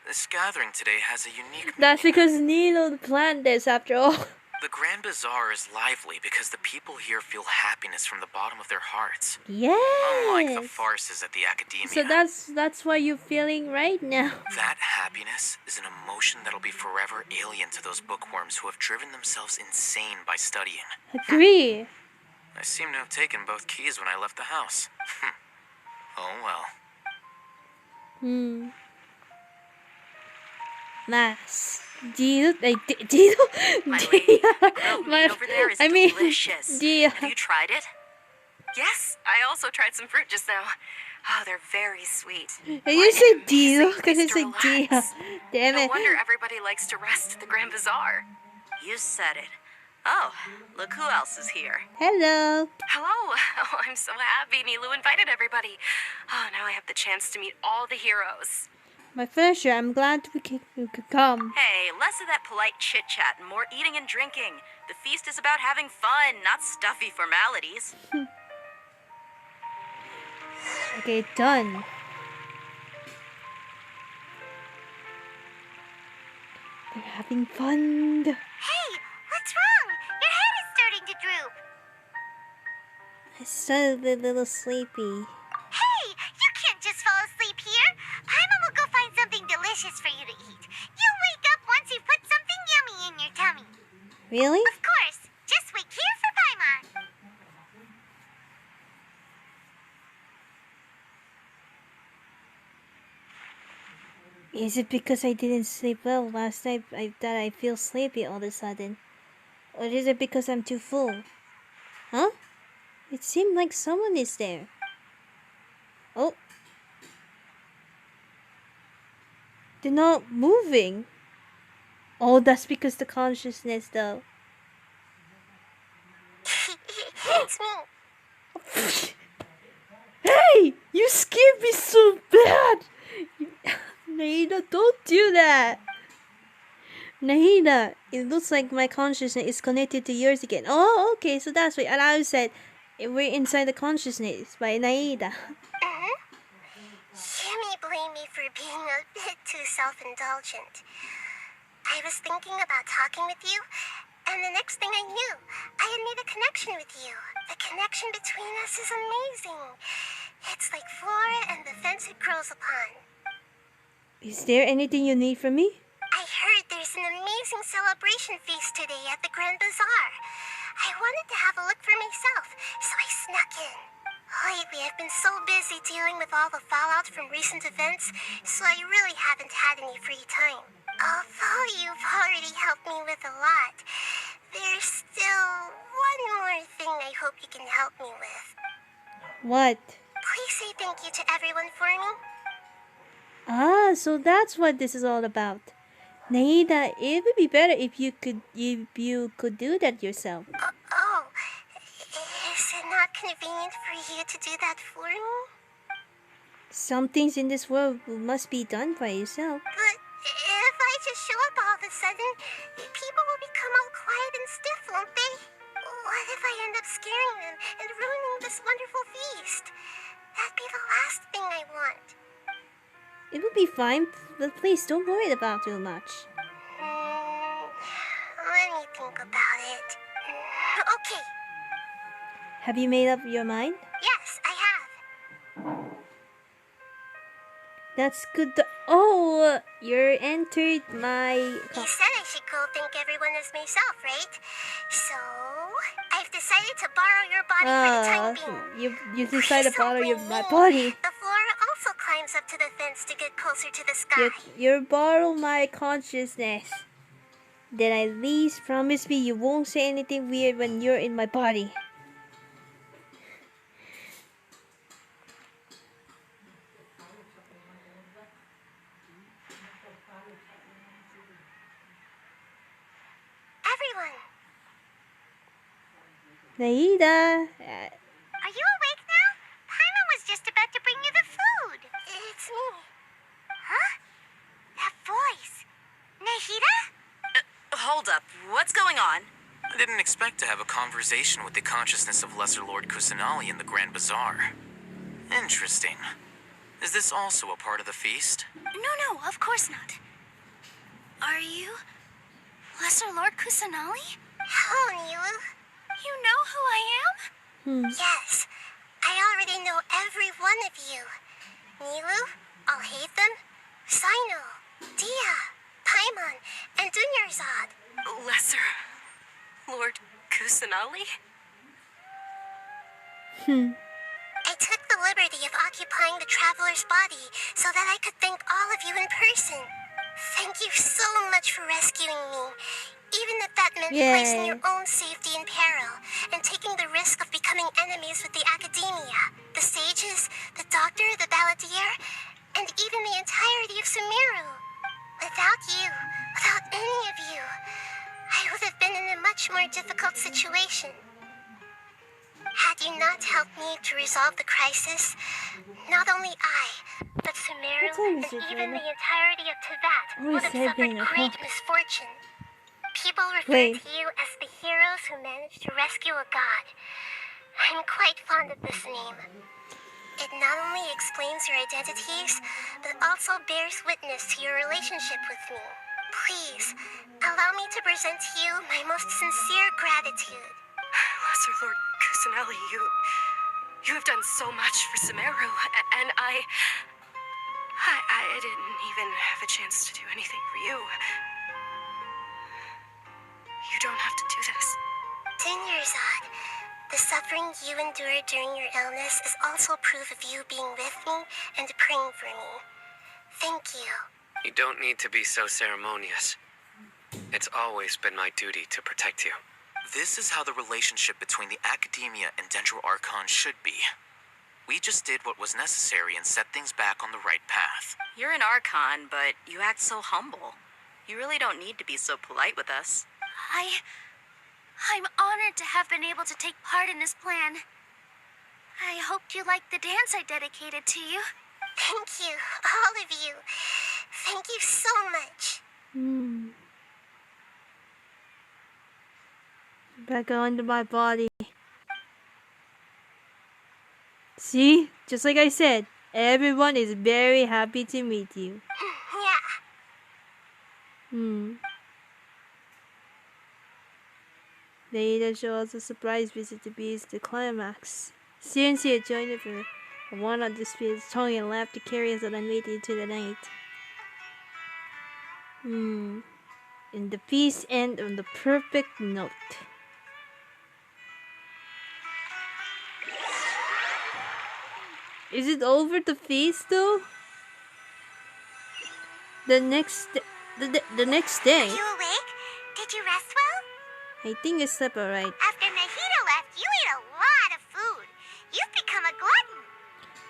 This gathering today has a unique That's meaning. because Nilo planned this after all. The Grand Bazaar is lively because the people here feel happiness from the bottom of their hearts. Yes. Unlike the farces at the Academia. So that's what you're feeling right now. That happiness is an emotion that'll be forever alien to those bookworms who have driven themselves insane by studying. Agree. I seem to have taken both keys when I left the house. Oh well. Mass. Dio? Dio? My lady, the grilled meat over there is delicious. Dio. Have you tried it? Yes, I also tried some fruit just now. Oh, they're very sweet. You said Dio because it's like Dio. Damn No it. wonder everybody likes to rest at the Grand Bazaar. You said it. Oh, look who else is here. Hello. Hello. Oh, I'm so happy Nilu invited everybody. Oh, now I have the chance to meet all the heroes. My pleasure. I'm glad we could come. Hey, less of that polite chit-chat and more eating and drinking. The feast is about having fun, not stuffy formalities. Okay, done. We're having fun. Hey, what's wrong? Your head is starting to droop. I started a little sleepy. Hey, you can't just fall asleep here. Paimon will go find something delicious for you to eat. You'll wake up once you put something yummy in your tummy. Really? Of course. Just wait here for Paimon. Is it because I didn't sleep well last night that I feel sleepy all of a sudden? Or is it because I'm too full? Huh? It seemed like someone is there. Oh. They're not moving. Oh, that's because the consciousness though. It's me. Hey! You scared me so bad! Nahida, don't do that! Nahida, it looks like my consciousness is connected to yours again. Oh, okay, so that's why. And I said, we're inside the consciousness by Nahida. You may blame me for being a bit too self-indulgent. I was thinking about talking with you, and the next thing I knew, I had made a connection with you. The connection between us is amazing. It's like flora and the fence it grows upon. Is there anything you need from me? I heard there's an amazing celebration feast today at the Grand Bazaar. I wanted to have a look for myself, so I snuck in. Lately, I've been so busy dealing with all the fallout from recent events, so I really haven't had any free time. Although you've already helped me with a lot, there's still one more thing I hope you can help me with. What? Please say thank you to everyone for me. Ah, so that's what this is all about. Nahida, it would be better if you could do that yourself. Is it not convenient for you to do that for me? Some things in this world must be done by yourself. But if I just show up all of a sudden, people will become all quiet and stiff, won't they? What if I end up scaring them and ruining this wonderful feast? That'd be the last thing I want. It will be fine, but please don't worry about too much. Let me think about it. Okay. Have you made up your mind? Yes, I have. That's good. Oh, you entered my... You said I should go thank everyone as myself, right? So, I've decided to borrow your body for the time being. You decided to borrow my body. The flora also climbs up to the fence to get closer to the sky. You borrow my consciousness. Then at least promise me you won't say anything weird when you're in my body. Everyone! Nahida! Are you awake now? Paimon was just about to bring you the food. It's me. Huh? That voice. on. I didn't expect to have a conversation with the consciousness of Lesser Lord Kusanali in the Grand Bazaar. Interesting. Is this also a part of the feast? No, of course not. Are you Lesser Lord Kusanali? Hello, Nilu. You know who I am? Yes, I already know every one of you. Nilu, Alhaitham, Sino, Dia, Paimon, and Dunyarzad. Lesser Lord Kusanali? I took the liberty of occupying the traveler's body so that I could thank all of you in person. Thank you so much for rescuing me, even if that meant placing your own safety in peril and taking the risk of becoming enemies with the academia, the sages, the doctor, the balladeer, and even the entirety of Sumeru. Without you, without any of you, I would have been in a much more difficult situation. Had you not helped me to resolve the crisis, not only I, but Sumeru and even the entirety of Teyvat would have suffered great misfortune. People refer to you as the heroes who managed to rescue a god. I'm quite fond of this name. It not only explains your identities, but also bears witness to your relationship with me. Please, allow me to present to you my most sincere gratitude. Lesser Lord Kusanali, you have done so much for Sumeru, and I didn't even have a chance to do anything for you. You don't have to do this. Dunyarzad, the suffering you endured during your illness is also proof of you being with me and praying for me. Thank you. You don't need to be so ceremonious. It's always been my duty to protect you. This is how the relationship between the Academia and Dendro Archon should be. We just did what was necessary and set things back on the right path. You're an Archon, but you act so humble. You really don't need to be so polite with us. I'm honored to have been able to take part in this plan. I hoped you liked the dance I dedicated to you. Thank you, all of you. Thank you so much. Back onto my body. See? Just like I said, everyone is very happy to meet you. Yeah. Nahida shows a surprise visit to Beast the climax. Seriously had joined it for a one on display his tongue and laughed to carry us on and wait into the night. And the feast end on the perfect note. Is it over the feast though? The next day. Are you awake? Did you rest well? I think I slept alright. After Nahida left, you ate a lot of food. You've become a glutton.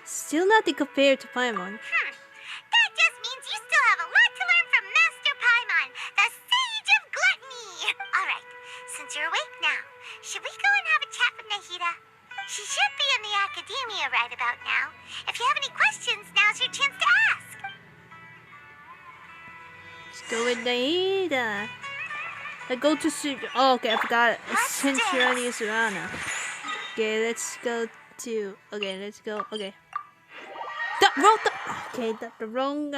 Still nothing compared to Paimon. That just means you still have a lot to learn from Master Paimon, the Sage of Gluttony. Alright, since you're awake now, should we go and have a chat with Nahida? She should be in the academia right about now. If you have any questions, now's your chance to ask. Let's go with Nahida. I go to oh, okay, I forgot it. Centurani Surana. Okay, let's go to. Okay, let's go. Okay. Okay, that's the wrong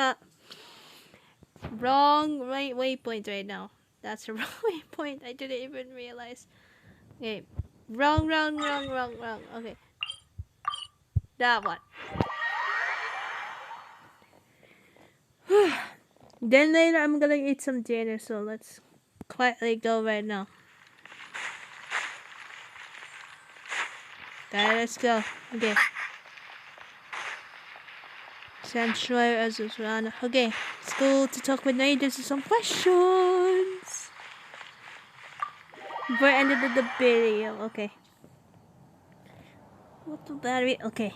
waypoint right now. That's the wrong waypoint. I didn't even realize. Okay, wrong. Okay, that one. Then later I'm gonna eat some dinner. So let's quietly go right now. Okay, let's go. Okay. Sanctuary as a surround. Okay, let's go to talk with Nahida to some questions. Before I ended the video. Okay. What the battery? Okay.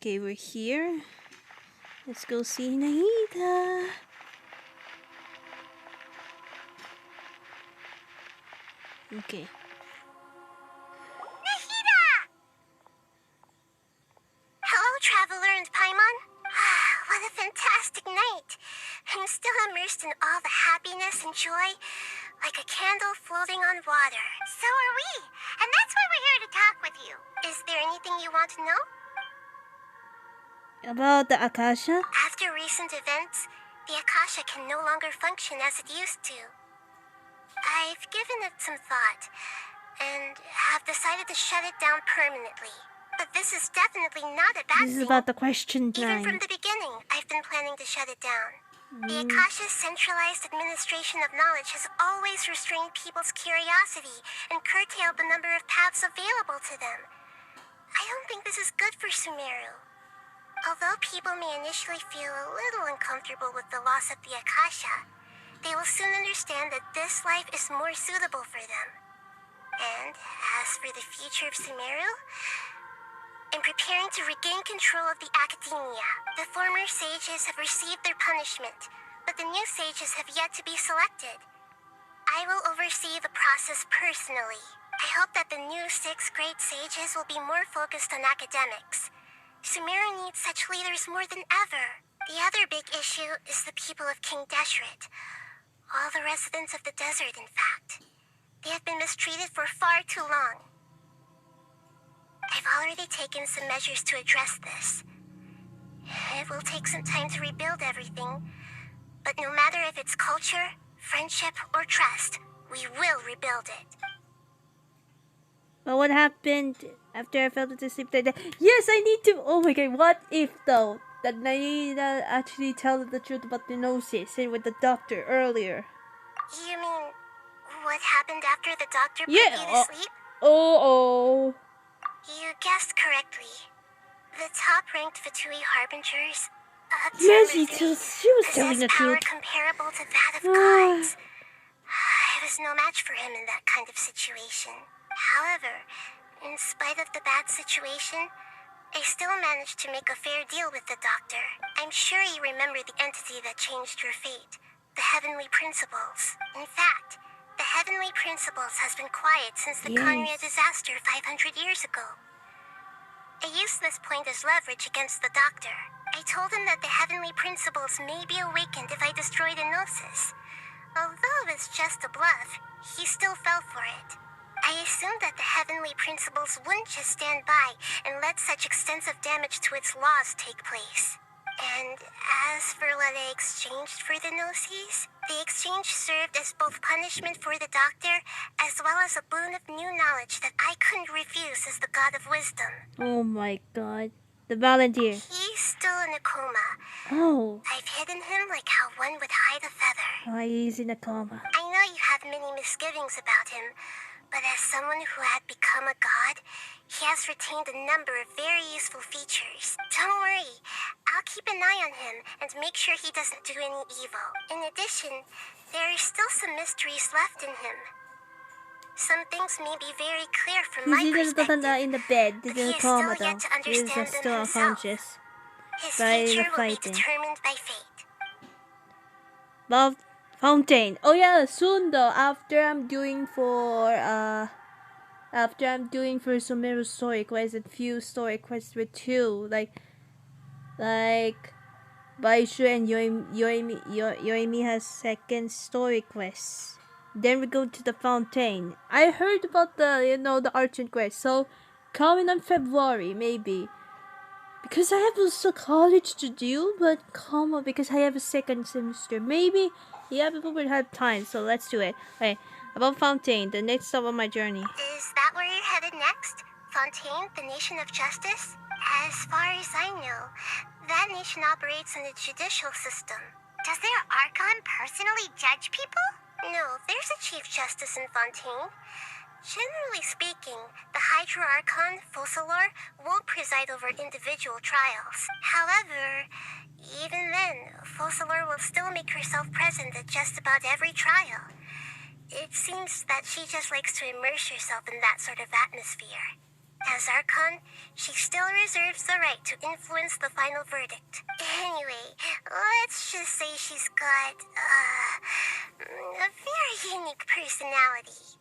Okay, we're here. Let's go see Nahida. Okay. Nahida! Hello, just ignite. I'm still immersed in all the happiness and joy, like a candle floating on water. So are we, and that's why we're here to talk with you. Is there anything you want to know? About the Akasha? After recent events, the Akasha can no longer function as it used to. I've given it some thought, and have decided to shut it down permanently. But this is definitely not a bad thing. This is about the question Even 9. from the beginning, I've been planning to shut it down. The Akasha's centralized administration of knowledge has always restrained people's curiosity and curtailed the number of paths available to them. I don't think this is good for Sumeru. Although people may initially feel a little uncomfortable with the loss of the Akasha, they will soon understand that this life is more suitable for them. And as for the future of Sumeru, in preparing to regain control of the academia, the former sages have received their punishment, but the new sages have yet to be selected. I will oversee the process personally. I hope that the new 6 great sages will be more focused on academics. Sumeru needs such leaders more than ever. The other big issue is the people of King Deshret. All the residents of the desert, in fact. They have been mistreated for far too long. I've already taken some measures to address this. It will take some time to rebuild everything, but no matter if it's culture, friendship, or trust, we will rebuild it. But what happened after I fell asleep that day? Yes, I need to. Oh my god, what if though that Nahida actually told the truth about the gnosis and with the doctor earlier? You mean what happened after the doctor put you to sleep? Oh. You guessed correctly. The top-ranked Fatui harbingers. Yes, she was telling the power truth. Comparable to that of gods. I was no match for him in that kind of situation. However, in spite of the bad situation, I still managed to make a fair deal with the doctor. I'm sure you remember the entity that changed your fate, the Heavenly Principles. In fact, the Heavenly Principles has been quiet since the Conria disaster 500 years ago. I used this point as leverage against the doctor. I told him that the Heavenly Principles may be awakened if I destroy the Gnosis. Although it was just a bluff, he still fell for it. I assumed that the Heavenly Principles wouldn't just stand by and let such extensive damage to its laws take place. And as for what I exchanged for the Gnosis, the exchange served as both punishment for the doctor as well as a boon of new knowledge that I couldn't refuse as the god of wisdom. Oh my god. The volunteer. He's still in a coma. Oh. I've hidden him like how one would hide a feather. Oh, he's in a coma. I know you have many misgivings about him, but as someone who had become a god, he has retained a number of very useful features. Don't worry, I'll keep an eye on him and make sure he doesn't do any evil. In addition, there are still some mysteries left in him. Some things may be very clear from my perspective, in the bed. but he is still yet to understand them still himself. unconscious. His By the future will be fighting. determined by fate. Love Fountain. Oh yeah, soon though. After I'm doing for Sumeru story quest and few story quests with 2 like Baishu and Yoimi has second story quest. Then we go to the Fountain. I heard about the Archon quest, so coming on February maybe. Because I have also college to do, but because I have a second semester. Maybe people will have time, so let's do it. Okay, about Fountain, the next stop on my journey. Is that where you're headed next? Fontaine, the nation of justice? As far as I know, that nation operates in a judicial system. Does their Archon personally judge people? No, there's a Chief Justice in Fontaine. Generally speaking, the Hydro Archon, Fossilor, won't preside over individual trials. However, even then, Fossilor will still make herself present at just about every trial. It seems that she just likes to immerse herself in that sort of atmosphere. As Archon, she still reserves the right to influence the final verdict. Anyway, let's just say she's got, a very unique personality.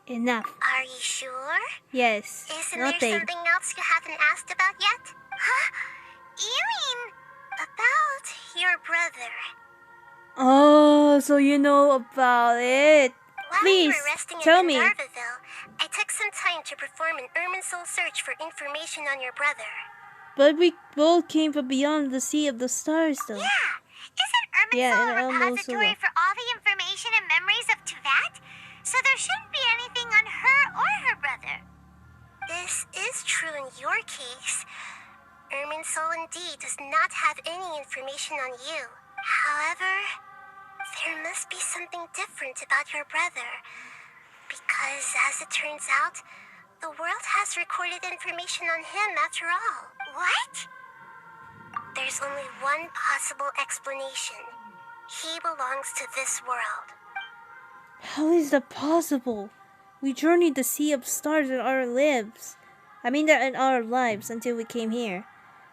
Enough. Are you sure? Yes. Isn't there something else you haven't asked about yet? Huh? You mean... About your brother. Oh, so you know about it. While Please, we were resting tell in me. Gandharvaville, I took some time to perform an Irminsul search for information on your brother. But we both came from beyond the Sea of the Stars, though. Yeah. Isn't Irminsul Yeah, and a I almost repository for all the information and memories of Teyvat? So there shouldn't be anything on her or her brother. This is true in your case. Irminsul indeed does not have any information on you. However, there must be something different about your brother. Because, as it turns out, the world has recorded information on him after all. What? There's only one possible explanation. He belongs to this world. How is that possible? We journeyed the Sea of Stars in our lives. In our lives until we came here.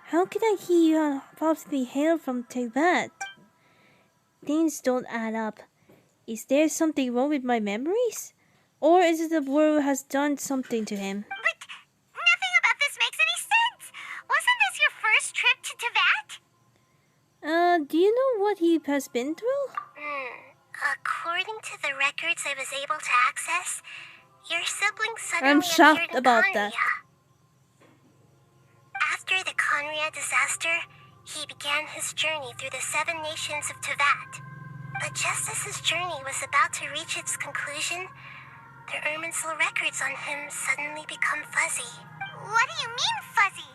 How can he possibly hail from Teyvat? Things don't add up. Is there something wrong with my memories? Or is it the world has done something to him? But nothing about this makes any sense. Wasn't this your first trip to Teyvat? Do you know what he has been through? According to the records I was able to access, your sibling suddenly I'm shocked appeared in about Conria. that. After the Conria disaster, he began his journey through the 7 nations of Teyvat. But just as his journey was about to reach its conclusion, the Irminsul records on him suddenly become fuzzy. What do you mean, fuzzy?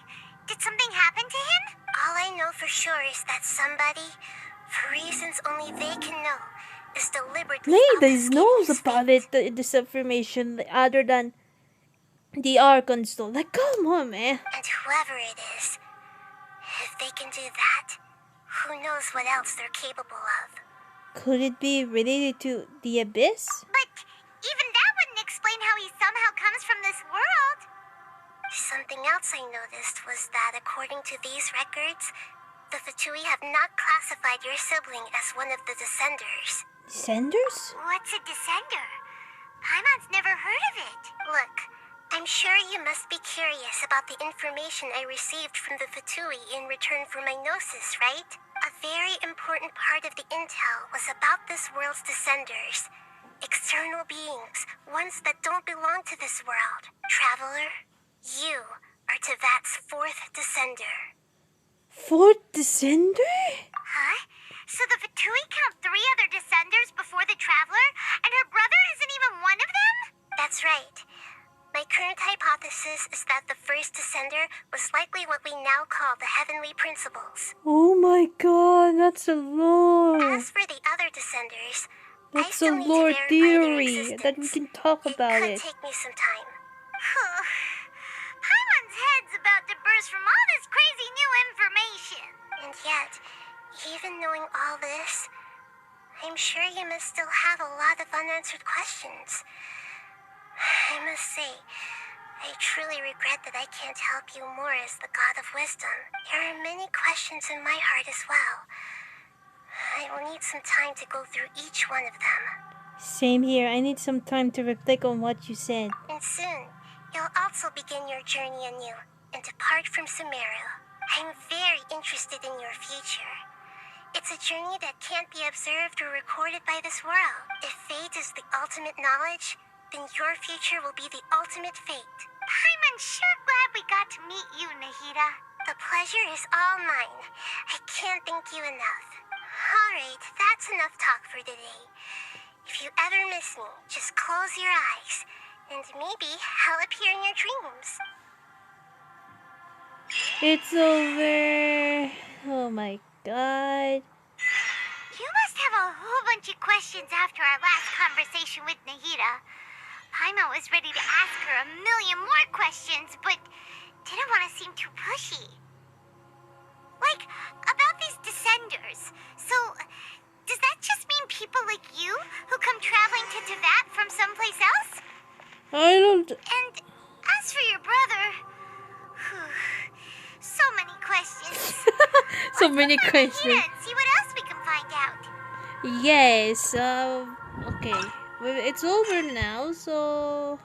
Did something happen to him? All I know for sure is that somebody, for reasons only they can know, is deliberately Nahida knows about it, this information, other than the Archon stole. Like, come on, man. And whoever it is, if they can do that, who knows what else they're capable of. Could it be related to the Abyss? But even that wouldn't explain how he somehow comes from this world. Something else I noticed was that according to these records, the Fatui have not classified your sibling as one of the Descenders. Descenders? What's a Descender? Paimon's never heard of it. Look, I'm sure you must be curious about the information I received from the Fatui in return for my gnosis, right? A very important part of the intel was about this world's Descenders. External beings, ones that don't belong to this world. Traveler, you are Teyvat's 4th Descender. 4th Descender? Huh? So the Fatui count 3 other Descenders before the Traveler, and her brother isn't even one of them? That's right. My current hypothesis is that the first Descender was likely what we now call the Heavenly Principles. Oh my god, that's a lore. As for the other Descenders, that's a lore theory that we can talk about it. Could take me some time. Paimon's head's about to burst from all this crazy new information. And yet, even knowing all this, I'm sure you must still have a lot of unanswered questions. I must say, I truly regret that I can't help you more as the God of Wisdom. There are many questions in my heart as well. I will need some time to go through each one of them. Same here. I need some time to reflect on what you said. And soon, you'll also begin your journey anew and depart from Sumeru. I'm very interested in your future. It's a journey that can't be observed or recorded by this world. If fate is the ultimate knowledge, then your future will be the ultimate fate. I'm sure glad we got to meet you, Nahida. The pleasure is all mine. I can't thank you enough. Alright, that's enough talk for today. If you ever miss me, just close your eyes, and maybe I'll appear in your dreams. It's over. Oh my god. You must have a whole bunch of questions after our last conversation with Nahida. Paimon was ready to ask her a million more questions, but didn't want to seem too pushy. Like, about these Descenders. So, does that just mean people like you who come traveling to Teyvat from someplace else? I don't... And as for your brother... so many questions. So many questions. And see what else we can find out. Yes, okay. It's over now, so...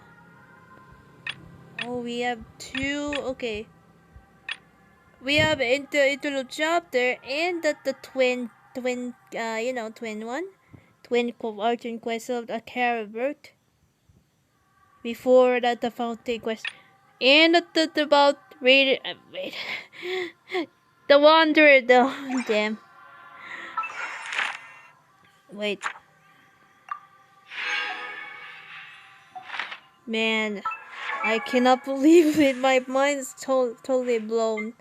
Oh, we have 2, okay. we have interlude chapter and the twin twin Archon quest of the Caribert before that the fountain quest and the about wait the wanderer though. Damn, wait, man, I cannot believe it. My mind is totally blown.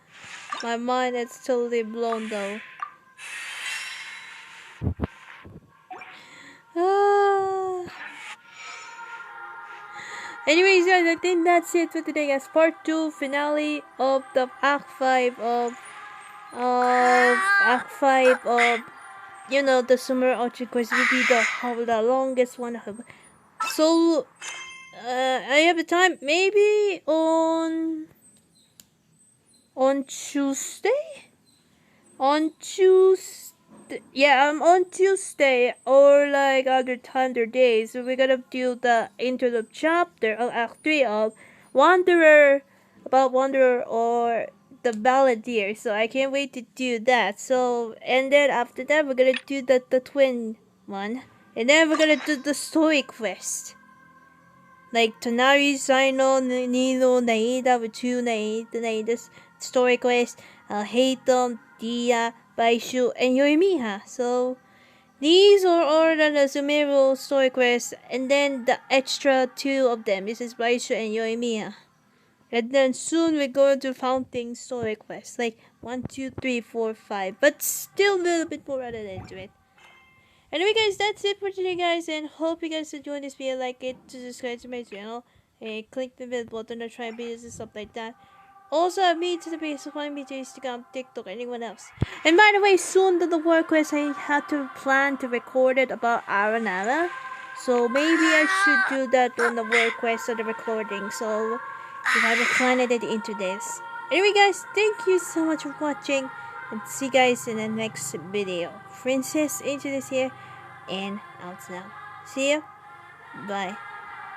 My mind is totally blown though. Ah. Anyways, guys, I think that's it for today, guys. Part 2 finale of the Act 5 of the Sumeru Archon quest will be the longest one. So I have the time maybe on Tuesday? On Tuesday. Yeah, on Tuesday or like other days, so we're gonna do the interlude chapter of Act 3 of Wanderer, about Wanderer or the Balladeer. So I can't wait to do that. So, and then after that, we're gonna do the twin one, and then we're gonna do the story quest. Like Tonari, Sino, Nino, Nahida with two Nahida's story quest, Hatem, Dia, Baishu, and Yoimiya. So these are all the Sumeru story quests, and then the extra two of them. This is Baishu and Yoimiya. And then soon we're going to Fountain story quest, like 1, 2, 3, 4, 5, but still a little bit more added into it. Anyway guys, that's it for today guys, and hope you guys enjoyed this video. Like it, to subscribe to my channel, and click the bell button to try videos and stuff like that. Also add me to the page to find me to Instagram, TikTok, anyone else. And by the way, soon to the work quest I had to plan to record it about Aranara. So maybe I should do that on the work quest or the recording. So if I have planned it into this. Anyway guys, thank you so much for watching, and see you guys in the next video. Princess Angel is here, and out now. See ya. Bye.